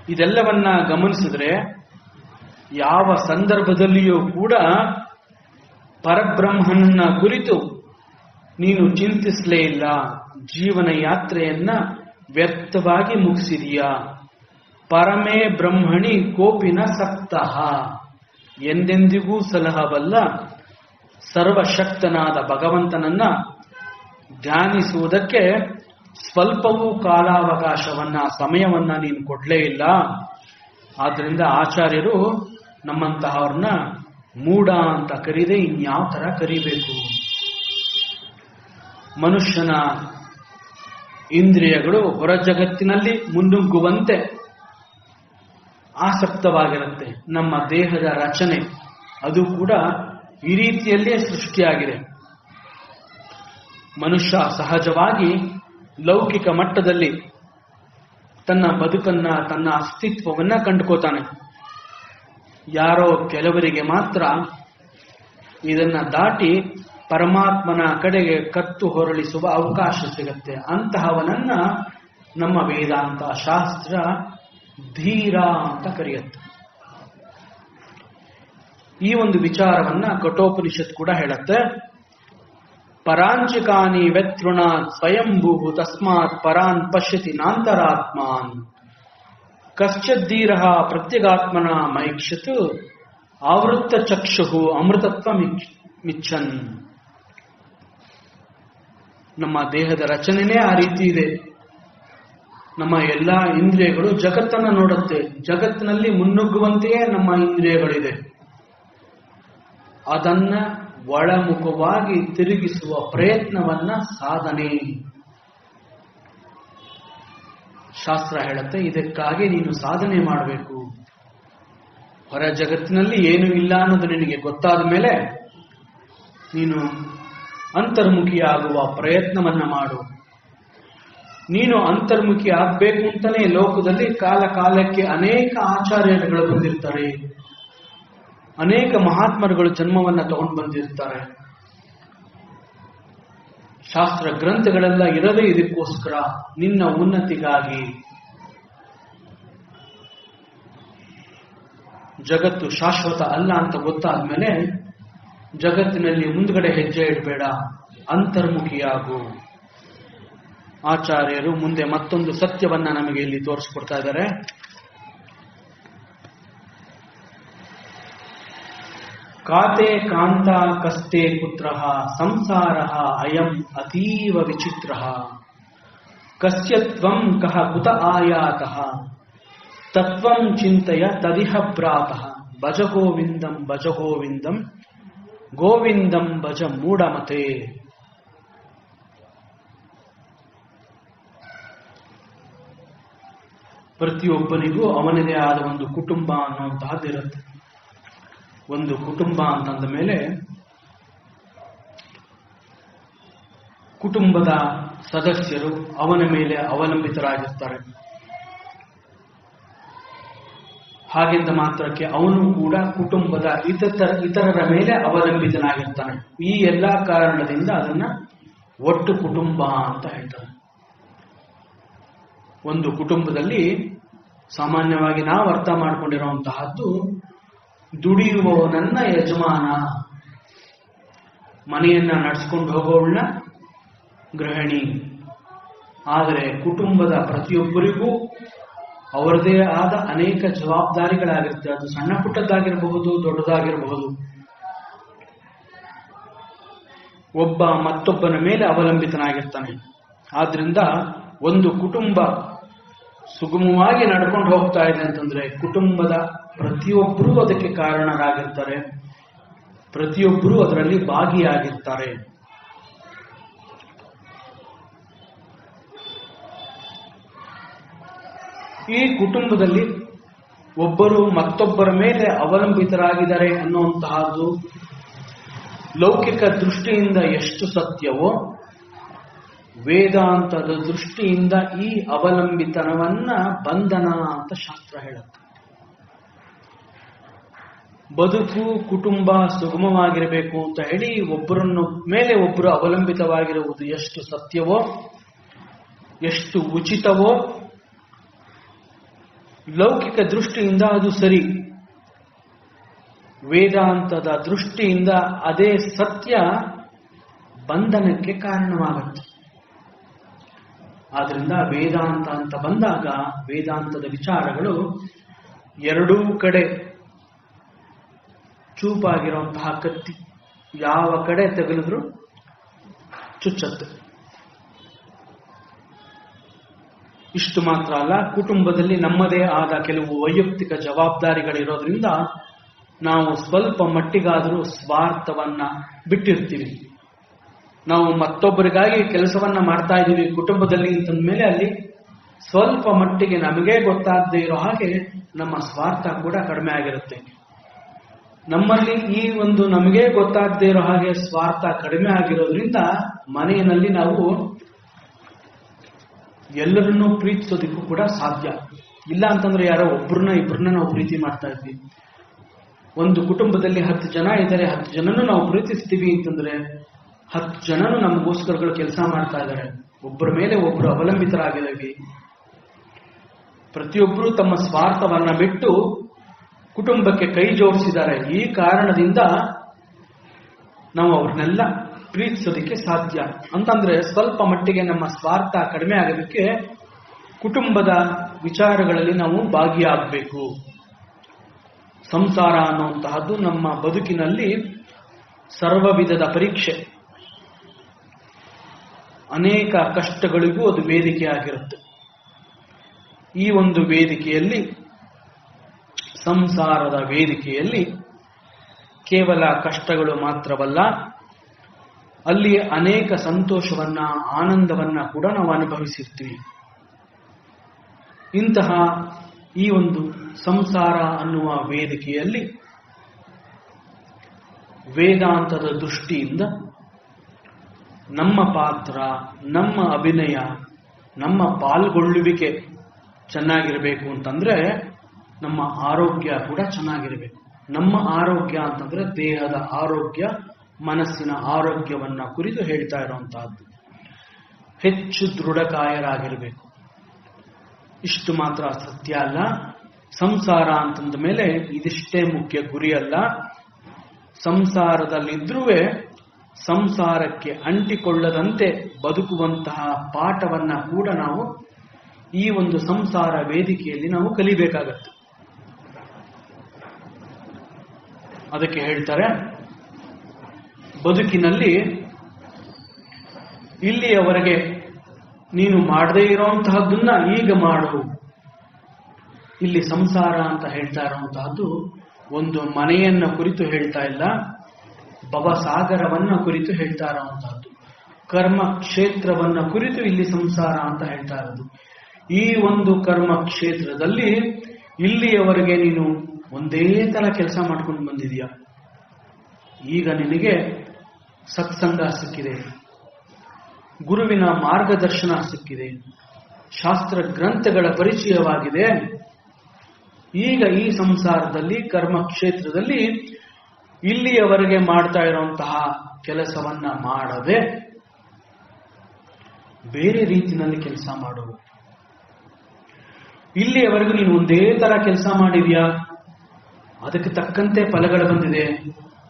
ಇದೆಲ್ಲವನ್ನ ಗಮನಿಸಿದ್ರೆ ಯಾವ ಸಂದರ್ಭದಲ್ಲಿಯೂ ಕೂಡ ಪರಬ್ರಹ್ಮನನ್ನ ಕುರಿತು ನೀನು ಚಿಂತಿಸಲೇ ಇಲ್ಲ. ಜೀವನ ಯಾತ್ರೆಯನ್ನ ವ್ಯರ್ಥವಾಗಿ ಮುಗಿಸಿದೀಯಾ. ಪರಮೇ ಬ್ರಹ್ಮಣಿ ಕೋಪಿನ ಸಕ್ತಃ, ಎಂದೆಂದಿಗೂ ಸಲಹಬಲ್ಲ ಸರ್ವಶಕ್ತನಾದ ಭಗವಂತನನ್ನ ಧ್ಯಾನಿಸುವುದಕ್ಕೆ ಸ್ವಲ್ಪವೂ ಕಾಲಾವಕಾಶವನ್ನ, ಸಮಯವನ್ನ ನೀನು ಕೊಡ್ಲೇ ಇಲ್ಲ. ಆದ್ರಿಂದ ಆಚಾರ್ಯರು ನಮ್ಮಂತಹವ್ರನ್ನ ಮೂಢ ಅಂತ ಕರೀದೆ ಇನ್ಯಾವ ತರ ಕರಿಬೇಕು? ಮನುಷ್ಯನ ಇಂದ್ರಿಯಗಳು ಹೊರ ಜಗತ್ತಿನಲ್ಲಿ ಮುನ್ನುಗ್ಗುವಂತೆ ಆಸಕ್ತವಾಗಿರುತ್ತೆ. ನಮ್ಮ ದೇಹದ ರಚನೆ ಅದು ಕೂಡ ಈ ರೀತಿಯಲ್ಲೇ ಸೃಷ್ಟಿಯಾಗಿದೆ. ಮನುಷ್ಯ ಸಹಜವಾಗಿ ಲೌಕಿಕ ಮಟ್ಟದಲ್ಲಿ ತನ್ನ ಬದುಕನ್ನ, ತನ್ನ ಅಸ್ತಿತ್ವವನ್ನ ಕಂಡುಕೋತಾನೆ. ಯಾರೋ ಕೆಲವರಿಗೆ ಮಾತ್ರ ಇದನ್ನ ದಾಟಿ ಪರಮಾತ್ಮನ ಕಡೆಗೆ ಕತ್ತು ಹೊರಳಿಸುವ ಅವಕಾಶ ಸಿಗತ್ತೆ. ಅಂತಹವನನ್ನ ನಮ್ಮ ವೇದಾಂತ ಶಾಸ್ತ್ರ ಧೀರ ಅಂತ ಕರೆಯುತ್ತೆ. ಈ ಒಂದು ವಿಚಾರವನ್ನ ಕಠೋಪನಿಷತ್ ಕೂಡ ಹೇಳುತ್ತೆ. ಪರಾಂಚಿಕಾನಿ ವ್ಯತೃಣಾತ್ ಸ್ವಯಂಭೂ ತಸ್ಮಾತ್ ಪರಾನ್ ಪಶ್ಯತಿ ನಾಂತರಾತ್ಮಾನ್ ಕಶ್ಚಿದ್ದೀರಃ ಪ್ರತ್ಯಗಾತ್ಮನ ಮೈಕ್ಷತ್ ಆವೃತ್ತ ಚಕ್ಷು ಅಮೃತತ್ವ ಮಿಚ್ಚನ್. ನಮ್ಮ ದೇಹದ ರಚನೆನೇ ಆ ರೀತಿ ಇದೆ. ನಮ್ಮ ಎಲ್ಲಾ ಇಂದ್ರಿಯಗಳು ಜಗತ್ತನ್ನ ನೋಡುತ್ತೆ. ಜಗತ್ತಿನಲ್ಲಿ ಮುನ್ನುಗ್ಗುವಂತೆಯೇ ನಮ್ಮ ಇಂದ್ರಿಯಗಳಿದೆ. ಅದನ್ನ ಒಳಮುಖವಾಗಿ ತಿರುಗಿಸುವ ಪ್ರಯತ್ನವನ್ನ ಸಾಧನೆ. ಶಾಸ್ತ್ರ ಹೇಳುತ್ತೆ, ಇದಕ್ಕಾಗಿ ನೀನು ಸಾಧನೆ ಮಾಡಬೇಕು. ಹೊರ ಜಗತ್ತಿನಲ್ಲಿ ಏನು ಇಲ್ಲ ಅನ್ನೋದು ನಿನಗೆ ಗೊತ್ತಾದ ಮೇಲೆ ನೀನು ಅಂತರ್ಮುಖಿಯಾಗುವ ಪ್ರಯತ್ನವನ್ನ ಮಾಡು. ನೀನು ಅಂತರ್ಮುಖಿ ಆಗ್ಬೇಕು ಅಂತಾನೆ ಲೋಕದಲ್ಲಿ ಕಾಲ ಕಾಲಕ್ಕೆ ಅನೇಕ ಆಚಾರ್ಯರುಗಳು ಬಂದಿರ್ತಾರೆ, ಅನೇಕ ಮಹಾತ್ಮರುಗಳು ಜನ್ಮವನ್ನ ತಗೊಂಡು ಬಂದಿರ್ತಾರೆ. ಶಾಸ್ತ್ರ ಗ್ರಂಥಗಳೆಲ್ಲ ಇರದೇ ಇದಕ್ಕೋಸ್ಕರ, ನಿನ್ನ ಉನ್ನತಿಗಾಗಿ. ಜಗತ್ತು ಶಾಶ್ವತ ಅಲ್ಲ ಅಂತ ಗೊತ್ತಾದ್ಮೇಲೆ ಜಗತ್ತಿನಲ್ಲಿ ಮುಂದ್ಗಡೆ ಹೆಜ್ಜೆ ಇಡಬೇಡ, ಅಂತರ್ಮುಖಿಯಾಗು. ಆಚಾರ್ಯರು ಮುಂದೆ ಮತ್ತೊಂದು ಸತ್ಯವನ್ನ ನಮಗೆ ಇಲ್ಲಿ ತೋರಿಸ್ಕೊಡ್ತಾ ಇದ್ದಾರೆ. ಕಾತೆ ಕಾಂತ ಕಸ್ತೆ ಪುತ್ರ ಸಂಸಾರ ಅಯಂ ಅತೀವ ವಿಚಿತ್ರ ಕಸ್ಯತ್ವಂ ಕಹ ಕುತ ಆಯಾತಃ ತತ್ವಂ ಚಿಂತೆಯ ತದಿಹ ಪ್ರಾತಃ ಭಜ ಗೋವಿಂದಂ ಭಜ ಗೋವಿಂದಂ ಗೋವಿಂದಂ ಭಜ ಮೂಢಮತೆ. ಪ್ರತಿಯೊಬ್ಬನಿಗೂ ಅವನದೇ ಆದ ಒಂದು ಕುಟುಂಬ ಅನ್ನುವಂತಹದ್ದಿರುತ್ತೆ. ಒಂದು ಕುಟುಂಬ ಅಂತಂದ ಮೇಲೆ ಕುಟುಂಬದ ಸದಸ್ಯರು ಅವನ ಮೇಲೆ ಅವಲಂಬಿತರಾಗಿರ್ತಾರೆ. ಹಾಗೆಂದ ಮಾತ್ರಕ್ಕೆ ಅವನು ಕೂಡ ಕುಟುಂಬದ ಇತರರ ಮೇಲೆ ಅವಲಂಬಿತನಾಗಿರ್ತಾನೆ. ಈ ಎಲ್ಲಾ ಕಾರಣದಿಂದ ಅದನ್ನ ಒಟ್ಟು ಕುಟುಂಬ ಅಂತ ಹೇಳ್ತಾರೆ. ಒಂದು ಕುಟುಂಬದಲ್ಲಿ ಸಾಮಾನ್ಯವಾಗಿ ನಾವು ಅರ್ಥ ಮಾಡಿಕೊಂಡಿರುವಂತಹದ್ದು, ದುಡಿಯುವವನನ್ನ ಯಜಮಾನ, ಮನೆಯನ್ನ ನಡೆಸ್ಕೊಂಡು ಹೋಗೋವಳನ್ನ ಗೃಹಿಣಿ. ಆದರೆ ಕುಟುಂಬದ ಪ್ರತಿಯೊಬ್ಬರಿಗೂ ಅವರದೇ ಆದ ಅನೇಕ ಜವಾಬ್ದಾರಿಗಳಾಗಿರುತ್ತೆ. ಅದು ಸಣ್ಣ ಪುಟ್ಟದ್ದಾಗಿರಬಹುದು, ದೊಡ್ಡದಾಗಿರಬಹುದು. ಒಬ್ಬ ಮತ್ತೊಬ್ಬನ ಮೇಲೆ ಅವಲಂಬಿತನಾಗಿರ್ತಾನೆ. ಆದ್ರಿಂದ ಒಂದು ಕುಟುಂಬ ಸುಗಮವಾಗಿ ನಡ್ಕೊಂಡು ಹೋಗ್ತಾ ಇದೆ ಅಂತಂದ್ರೆ ಕುಟುಂಬದ ಪ್ರತಿಯೊಬ್ಬರೂ ಅದಕ್ಕೆ ಕಾರಣರಾಗಿರ್ತಾರೆ, ಪ್ರತಿಯೊಬ್ಬರೂ ಅದರಲ್ಲಿ ಭಾಗಿಯಾಗಿರ್ತಾರೆ. ಈ ಕುಟುಂಬದಲ್ಲಿ ಒಬ್ಬರು ಮತ್ತೊಬ್ಬರ ಮೇಲೆ ಅವಲಂಬಿತರಾಗಿದ್ದಾರೆ ಅನ್ನುವಂತಹದ್ದು ಲೌಕಿಕ ದೃಷ್ಟಿಯಿಂದ ಎಷ್ಟು ಸತ್ಯವೋ, ವೇದಾಂತದ ದೃಷ್ಟಿಯಿಂದ ಈ ಅವಲಂಬಿತನವನ್ನ ಬಂಧನ ಅಂತ ಶಾಸ್ತ್ರ ಹೇಳುತ್ತೆ. ಬದುಕು ಕುಟುಂಬ ಸುಗಮವಾಗಿರಬೇಕು ಅಂತ ಹೇಳಿ ಒಬ್ಬರನ್ನು ಮೇಲೆ ಒಬ್ಬರು ಅವಲಂಬಿತವಾಗಿರುವುದು ಎಷ್ಟು ಸತ್ಯವೋ, ಎಷ್ಟು ಉಚಿತವೋ, ಲೌಕಿಕ ದೃಷ್ಟಿಯಿಂದ ಅದು ಸರಿ. ವೇದಾಂತದ ದೃಷ್ಟಿಯಿಂದ ಅದೇ ಸತ್ಯ ಬಂಧನಕ್ಕೆ ಕಾರಣವಾಗುತ್ತೆ. ಆದ್ರಿಂದ ವೇದಾಂತ ಅಂತ ಬಂದಾಗ ವೇದಾಂತದ ವಿಚಾರಗಳು ಎರಡೂ ಕಡೆ ಚೂಪಾಗಿರುವಂತಹ ಕತ್ತಿ, ಯಾವ ಕಡೆ ತಗಲಿದ್ರು ಚುಚ್ಚತ್ತೆ. ಇಷ್ಟು ಮಾತ್ರ ಅಲ್ಲ, ಕುಟುಂಬದಲ್ಲಿ ನಮ್ಮದೇ ಆದ ಕೆಲವು ವೈಯಕ್ತಿಕ ಜವಾಬ್ದಾರಿಗಳಿರೋದ್ರಿಂದ ನಾವು ಸ್ವಲ್ಪ ಮಟ್ಟಿಗಾದರೂ ಸ್ವಾರ್ಥವನ್ನ ಬಿಟ್ಟಿರ್ತೀವಿ. ನಾವು ಮತ್ತೊಬ್ಬರಿಗಾಗಿ ಕೆಲಸವನ್ನ ಮಾಡ್ತಾ ಇದ್ದೀವಿ ಕುಟುಂಬದಲ್ಲಿ ಅಂತಂದ್ಮೇಲೆ ಅಲ್ಲಿ ಸ್ವಲ್ಪ ಮಟ್ಟಿಗೆ ನಮಗೇ ಗೊತ್ತಾಗದೇ ಇರೋ ಹಾಗೆ ನಮ್ಮ ಸ್ವಾರ್ಥ ಕೂಡ ಕಡಿಮೆ ಆಗಿರುತ್ತೆ. ನಮ್ಮಲ್ಲಿ ಈ ಒಂದು ನಮಗೇ ಗೊತ್ತಾಗದೇ ಇರೋ ಹಾಗೆ ಸ್ವಾರ್ಥ ಕಡಿಮೆ ಆಗಿರೋದ್ರಿಂದ ಮನೆಯಲ್ಲಿ ನಾವು ಎಲ್ಲರನ್ನೂ ಪ್ರೀತಿಸೋದಕ್ಕೂ ಕೂಡ ಸಾಧ್ಯ ಇಲ್ಲ. ಅಂತಂದ್ರೆ ಯಾರೋ ಒಬ್ಬರನ್ನ ಇಬ್ಬರನ್ನ ನಾವು ಪ್ರೀತಿ ಮಾಡ್ತಾ ಇದ್ವಿ. ಒಂದು ಕುಟುಂಬದಲ್ಲಿ 10 ಜನ ಇದ್ದಾರೆ, 10 ಜನನು ನಾವು ಪ್ರೀತಿಸ್ತೀವಿ ಅಂತಂದ್ರೆ 10 ಜನನು ನಮಗೋಸ್ಕರಗಳು ಕೆಲಸ ಮಾಡ್ತಾ ಇದ್ದಾರೆ. ಒಬ್ಬರ ಮೇಲೆ ಒಬ್ಬರು ಅವಲಂಬಿತರಾಗಿದ್ದೀವಿ. ಪ್ರತಿಯೊಬ್ಬರು ತಮ್ಮ ಸ್ವಾರ್ಥವನ್ನ ಬಿಟ್ಟು ಕುಟುಂಬಕ್ಕೆ ಕೈ ಜೋಡಿಸಿದ್ದಾರೆ. ಈ ಕಾರಣದಿಂದ ನಾವು ಅವ್ರನ್ನೆಲ್ಲ ಪ್ರೀತಿಸೋದಕ್ಕೆ ಸಾಧ್ಯ. ಅಂತಂದ್ರೆ ಸ್ವಲ್ಪ ಮಟ್ಟಿಗೆ ನಮ್ಮ ಸ್ವಾರ್ಥ ಕಡಿಮೆ ಆಗೋದಕ್ಕೆ ಕುಟುಂಬದ ವಿಚಾರಗಳಲ್ಲಿ ನಾವು ಭಾಗಿಯಾಗಬೇಕು. ಸಂಸಾರ ಅನ್ನುವಂತಹದ್ದು ನಮ್ಮ ಬದುಕಿನಲ್ಲಿ ಸರ್ವ ವಿಧದ ಪರೀಕ್ಷೆ, ಅನೇಕ ಕಷ್ಟಗಳಿಗೂ ಅದು ವೇದಿಕೆಯಾಗಿರುತ್ತೆ. ಈ ಒಂದು ವೇದಿಕೆಯಲ್ಲಿ, ಸಂಸಾರದ ವೇದಿಕೆಯಲ್ಲಿ ಕೇವಲ ಕಷ್ಟಗಳು ಮಾತ್ರವಲ್ಲ, ಅಲ್ಲಿ ಅನೇಕ ಸಂತೋಷವನ್ನ, ಆನಂದವನ್ನ ಕೂಡ ನಾವು ಅನುಭವಿಸಿರ್ತೀವಿ. ಇಂತಹ ಈ ಒಂದು ಸಂಸಾರ ಅನ್ನುವ ವೇದಿಕೆಯಲ್ಲಿ ವೇದಾಂತದ ದೃಷ್ಟಿಯಿಂದ ನಮ್ಮ ಪಾತ್ರ, ನಮ್ಮ ಅಭಿನಯ, ನಮ್ಮ ಪಾಲ್ಗೊಳ್ಳುವಿಕೆ ಚೆನ್ನಾಗಿರಬೇಕು ಅಂತಂದ್ರೆ ನಮ್ಮ ಆರೋಗ್ಯ ಕೂಡ ಚೆನ್ನಾಗಿರಬೇಕು. ನಮ್ಮ ಆರೋಗ್ಯ ಅಂತಂದ್ರೆ ದೇಹದ ಆರೋಗ್ಯ, ಮನಸ್ಸಿನ ಆರೋಗ್ಯವನ್ನ ಕುರಿತು ಹೇಳ್ತಾ ಇರುವಂತಹದ್ದು. ಹೆಚ್ಚು ದೃಢಕಾಯರಾಗಿರಬೇಕು. ಇಷ್ಟು ಮಾತ್ರ ಸತ್ಯ ಅಲ್ಲ. ಸಂಸಾರ ಅಂತಂದ ಮೇಲೆ ಇದಿಷ್ಟೇ ಮುಖ್ಯ ಗುರಿ ಅಲ್ಲ. ಸಂಸಾರದಲ್ಲಿದ್ರೂ ಸಂಸಾರಕ್ಕೆ ಅಂಟಿಕೊಳ್ಳದಂತೆ ಬದುಕುವಂತಹ ಪಾಠವನ್ನ ಕೂಡ ನಾವು ಈ ಒಂದು ಸಂಸಾರ ವೇದಿಕೆಯಲ್ಲಿ ನಾವು ಕಲಿಬೇಕಾಗತ್ತೆ. ಅದಕ್ಕೆ ಹೇಳ್ತಾರೆ, ಬದುಕಿನಲ್ಲಿ ಇಲ್ಲಿಯವರೆಗೆ ನೀನು ಮಾಡದೇ ಇರೋಂತಹದ್ದನ್ನ ಈಗ ಮಾಡು. ಇಲ್ಲಿ ಸಂಸಾರ ಅಂತ ಹೇಳ್ತಾ ಇರುವಂತಹದ್ದು ಒಂದು ಮನೆಯನ್ನ ಕುರಿತು ಹೇಳ್ತಾ ಇಲ್ಲ, ಭವಸಾಗರವನ್ನ ಕುರಿತು ಹೇಳ್ತಾ ಇರುವಂತಹದ್ದು, ಕರ್ಮ ಕ್ಷೇತ್ರವನ್ನ ಕುರಿತು ಇಲ್ಲಿ ಸಂಸಾರ ಅಂತ ಹೇಳ್ತಾ ಇರೋದು. ಈ ಒಂದು ಕರ್ಮ ಕ್ಷೇತ್ರದಲ್ಲಿ ಇಲ್ಲಿಯವರೆಗೆ ನೀನು ಒಂದೇ ತರ ಕೆಲಸ ಮಾಡ್ಕೊಂಡು ಬಂದಿದೀಯ. ಈಗ ನಿನಗೆ ಸತ್ಸಂಗ ಸಿಕ್ಕಿದೆ, ಗುರುವಿನ ಮಾರ್ಗದರ್ಶನ ಸಿಕ್ಕಿದೆ, ಶಾಸ್ತ್ರ ಗ್ರಂಥಗಳ ಪರಿಚಯವಾಗಿದೆ. ಈಗ ಈ ಸಂಸಾರದಲ್ಲಿ ಕರ್ಮ ಕ್ಷೇತ್ರದಲ್ಲಿ ಇಲ್ಲಿಯವರೆಗೆ ಮಾಡ್ತಾ ಇರುವಂತಹ ಕೆಲಸವನ್ನ ಮಾಡದೆ ಬೇರೆ ರೀತಿಯಲ್ಲಿ ಕೆಲಸ ಮಾಡು. ಇಲ್ಲಿಯವರೆಗೂ ನೀನು ಒಂದೇ ತರ ಕೆಲಸ ಮಾಡಿದ್ಯಾ, ಅದಕ್ಕೆ ತಕ್ಕಂತೆ ಫಲಗಳು ಬಂದಿದೆ,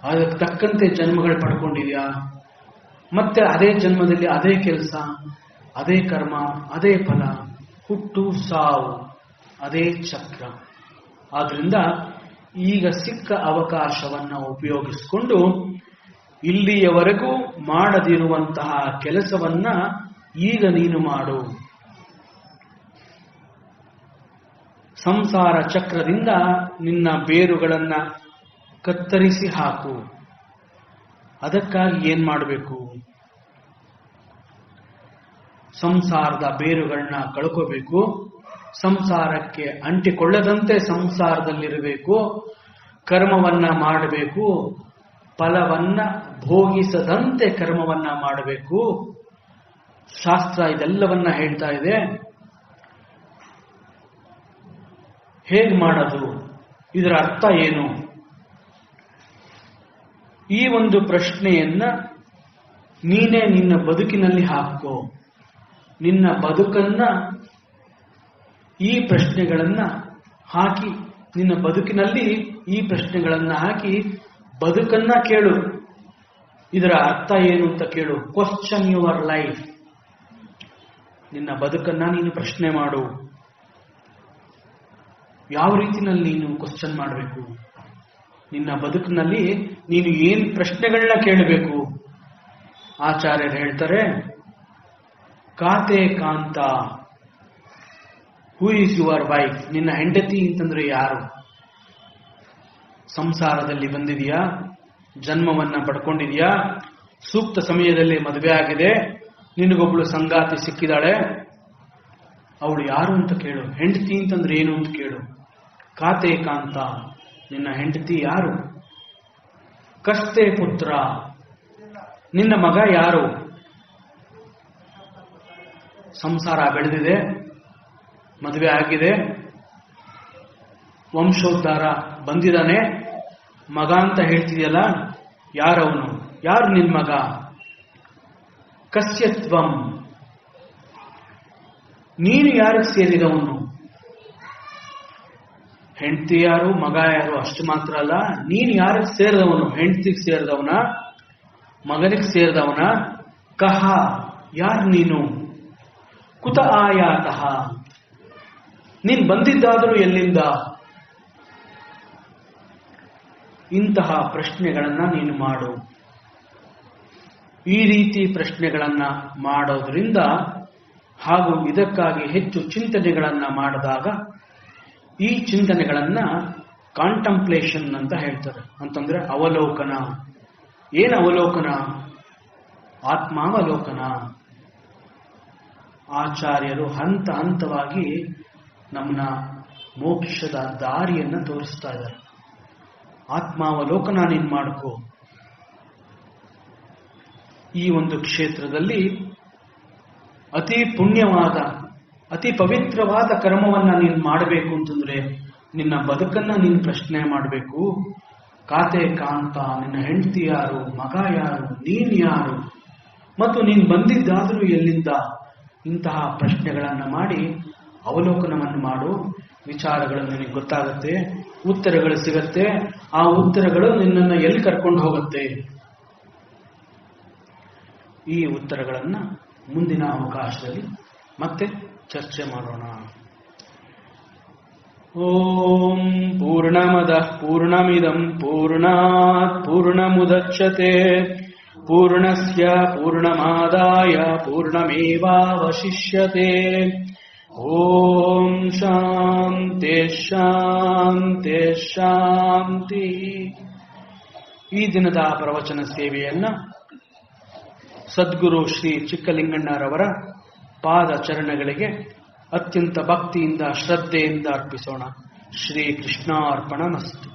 ಅದಕ್ಕೆ ತಕ್ಕಂತೆ ಜನ್ಮಗಳು ಪಡ್ಕೊಂಡಿದ್ಯಾ, ಮತ್ತೆ ಅದೇ ಜನ್ಮದಲ್ಲಿ ಅದೇ ಕೆಲಸ, ಅದೇ ಕರ್ಮ, ಅದೇ ಫಲ, ಹುಟ್ಟು ಸಾವು, ಅದೇ ಚಕ್ರ. ಆದ್ರಿಂದ ಈಗ ಸಿಕ್ಕ ಅವಕಾಶವನ್ನ ಉಪಯೋಗಿಸಿಕೊಂಡು ಇಲ್ಲಿಯವರೆಗೂ ಮಾಡದಿರುವಂತಹ ಕೆಲಸವನ್ನ ಈಗ ನೀನು ಮಾಡು. ಸಂಸಾರ ಚಕ್ರದಿಂದ ನಿನ್ನ ಬೇರುಗಳನ್ನ ಕತ್ತರಿಸಿ ಹಾಕು. ಅದಕ್ಕಾಗಿ ಏನ್ ಮಾಡಬೇಕು? ಸಂಸಾರದ ಬೇರುಗಳನ್ನ ಕಳ್ಕೋಬೇಕು, ಸಂಸಾರಕ್ಕೆ ಅಂಟಿಕೊಳ್ಳದಂತೆ ಸಂಸಾರದಲ್ಲಿರಬೇಕು, ಕರ್ಮವನ್ನ ಮಾಡಬೇಕು, ಫಲವನ್ನ ಭೋಗಿಸದಂತೆ ಕರ್ಮವನ್ನ ಮಾಡಬೇಕು. ಶಾಸ್ತ್ರ ಇದೆಲ್ಲವನ್ನ ಹೇಳ್ತಾ ಇದೆ. ಹೇಗೆ ಮಾಡೋದು? ಇದರ ಅರ್ಥ ಏನು? ಈ ಒಂದು ಪ್ರಶ್ನೆಯನ್ನ ನೀನೇ ನಿನ್ನ ಬದುಕಿನಲ್ಲಿ ಹಾಕೋ. ನಿನ್ನ ಬದುಕನ್ನ ಈ ಪ್ರಶ್ನೆಗಳನ್ನ ಹಾಕಿ, ನಿನ್ನ ಬದುಕಿನಲ್ಲಿ ಈ ಪ್ರಶ್ನೆಗಳನ್ನ ಹಾಕಿ ಬದುಕನ್ನ ಕೇಳು. ಇದರ ಅರ್ಥ ಏನು ಅಂತ ಕೇಳು. Question your life. ನಿನ್ನ ಬದುಕನ್ನ ನೀನು ಪ್ರಶ್ನೆ ಮಾಡು. ಯಾವ ರೀತಿನಲ್ಲಿ ನೀನು ಕ್ವಶ್ಚನ್ ಮಾಡಬೇಕು? ನಿನ್ನ ಬದುಕಿನಲ್ಲಿ ನೀನು ಏನ್ ಪ್ರಶ್ನೆಗಳನ್ನ ಕೇಳಬೇಕು? ಆಚಾರ್ಯರು ಹೇಳ್ತಾರೆ, ಕಾತೆ ಕಾಂತ, ಹೂ ಈಸ್ ಯುವರ್ ವೈಫ್? ನಿನ್ನ ಹೆಂಡತಿ ಅಂತಂದ್ರೆ ಯಾರು? ಸಂಸಾರದಲ್ಲಿ ಬಂದಿದೆಯಾ? ಜನ್ಮವನ್ನ ಪಡ್ಕೊಂಡಿದೆಯಾ? ಸೂಕ್ತ ಸಮಯದಲ್ಲಿ ಮದುವೆ ಆಗಿದೆ, ನಿನಗೊಬ್ಳು ಸಂಗಾತಿ ಸಿಕ್ಕಿದಾಳೆ, ಅವಳು ಯಾರು ಅಂತ ಕೇಳು. ಹೆಂಡತಿ ಅಂತಂದ್ರೆ ಏನು ಅಂತ ಕೇಳು. ಕಾತೆ ಕಾಂತ, ನಿನ್ನ ಹೆಂಡತಿ ಯಾರು? ಕಸ್ತೆ ಪುತ್ರ, ನಿನ್ನ ಮಗ ಯಾರು? ಸಂಸಾರ ಬೆಳೆದಿದೆ, ಮದುವೆ ಆಗಿದೆ, ವಂಶೋದ್ಧಾರ ಬಂದಿದ್ದಾನೆ, ಮಗ ಅಂತ ಹೇಳ್ತಿದೆಯಲ್ಲ, ಯಾರವನು? ಯಾರು ನಿನ್ ಮಗ? ಕಸ್ಯತ್ವಂ, ನೀನು ಯಾರಿಗೆ ಸೇರಿದವನು? ಹೆಂಡತಿ ಯಾರು, ಮಗ ಯಾರು ಅಷ್ಟು ಮಾತ್ರ ಅಲ್ಲ, ನೀನು ಯಾರಿಗೆ ಸೇರಿದವನು? ಹೆಂಡತಿಗೆ ಸೇರಿದವನ, ಮಗನಿಗೆ ಸೇರಿದವನ? ಕಹ, ಯಾರು ನೀನು? ಕುತ ಆಯಾತಃ, ನೀನ್ ಬಂದಿದ್ದಾದರೂ ಎಲ್ಲಿಂದ? ಇಂತಹ ಪ್ರಶ್ನೆಗಳನ್ನ ನೀನು ಮಾಡು. ಈ ರೀತಿ ಪ್ರಶ್ನೆಗಳನ್ನ ಮಾಡೋದ್ರಿಂದ ಹಾಗೂ ಇದಕ್ಕಾಗಿ ಹೆಚ್ಚು ಚಿಂತನೆಗಳನ್ನ ಮಾಡಿದಾಗ, ಈ ಚಿಂತನೆಗಳನ್ನ ಕಾಂಟಂಪ್ಲೇಷನ್ ಅಂತ ಹೇಳ್ತಾರೆ. ಅಂತಂದ್ರೆ ಅವಲೋಕನ. ಏನು ಅವಲೋಕನ? ಆತ್ಮಾವಲೋಕನ. ಆಚಾರ್ಯರು ಹಂತ ಹಂತವಾಗಿ ನಮ್ಮನ್ನ ಮೋಕ್ಷದ ದಾರಿಯನ್ನ ತೋರಿಸ್ತಾ ಇದ್ದಾರೆ. ಆತ್ಮಾವಲೋಕನ ನೀನ್ ಮಾಡ್ಕೋ. ಈ ಒಂದು ಕ್ಷೇತ್ರದಲ್ಲಿ ಅತಿ ಪುಣ್ಯವಾದ, ಅತಿ ಪವಿತ್ರವಾದ ಕರ್ಮವನ್ನ ನೀನು ಮಾಡಬೇಕು ಅಂತಂದ್ರೆ ನಿನ್ನ ಬದುಕನ್ನ ನೀನು ಪ್ರಶ್ನೆ ಮಾಡಬೇಕು. ಕಾತೆ ಕಾಂತ, ನಿನ್ನ ಹೆಂಡತಿ ಯಾರು, ಮಗ ಯಾರು, ನೀನ್ ಯಾರು, ಮತ್ತು ನೀನು ಬಂದಿದ್ದಾದರೂ ಎಲ್ಲಿಂದ, ಇಂತಹ ಪ್ರಶ್ನೆಗಳನ್ನ ಮಾಡಿ ಅವಲೋಕನವನ್ನು ಮಾಡು. ವಿಚಾರಗಳು ನಿನಗೆ ಗೊತ್ತಾಗುತ್ತೆ, ಉತ್ತರಗಳು ಸಿಗತ್ತೆ. ಆ ಉತ್ತರಗಳು ನಿನ್ನನ್ನು ಎಲ್ಲಿ ಕರ್ಕೊಂಡು ಹೋಗುತ್ತೆ, ಈ ಉತ್ತರಗಳನ್ನ ಮುಂದಿನ ಅವಕಾಶದಲ್ಲಿ ಮತ್ತೆ ಚರ್ಚೆ ಮಾಡೋಣ. ಓಂ ಪೂರ್ಣಮದಃ ಪೂರ್ಣಮಿದಂ ಪೂರ್ಣಾತ್ ಪೂರ್ಣಮುದಚ್ಯತೆ ಪೂರ್ಣಸ್ಯ ಪೂರ್ಣಮಾದಾಯ ಪೂರ್ಣಮೇವಾವಶಿಷ್ಯತೆ. ಓಂ ಶಾಂತಿ ಶಾಂತಿ ಶಾಂತಿ. ಈ ದಿನದ ಪ್ರವಚನ ಸೇವೆಯನ್ನ ಸದ್ಗುರು ಶ್ರೀ ಚಿಕ್ಕಲಿಂಗಣ್ಣರವರ ಪಾದ ಚರಣಗಳಿಗೆ ಅತ್ಯಂತ ಭಕ್ತಿಯಿಂದ ಶ್ರದ್ಧೆಯಿಂದ ಅರ್ಪಿಸೋಣ. ಶ್ರೀ ಕೃಷ್ಣಾರ್ಪಣಮಸ್ತು.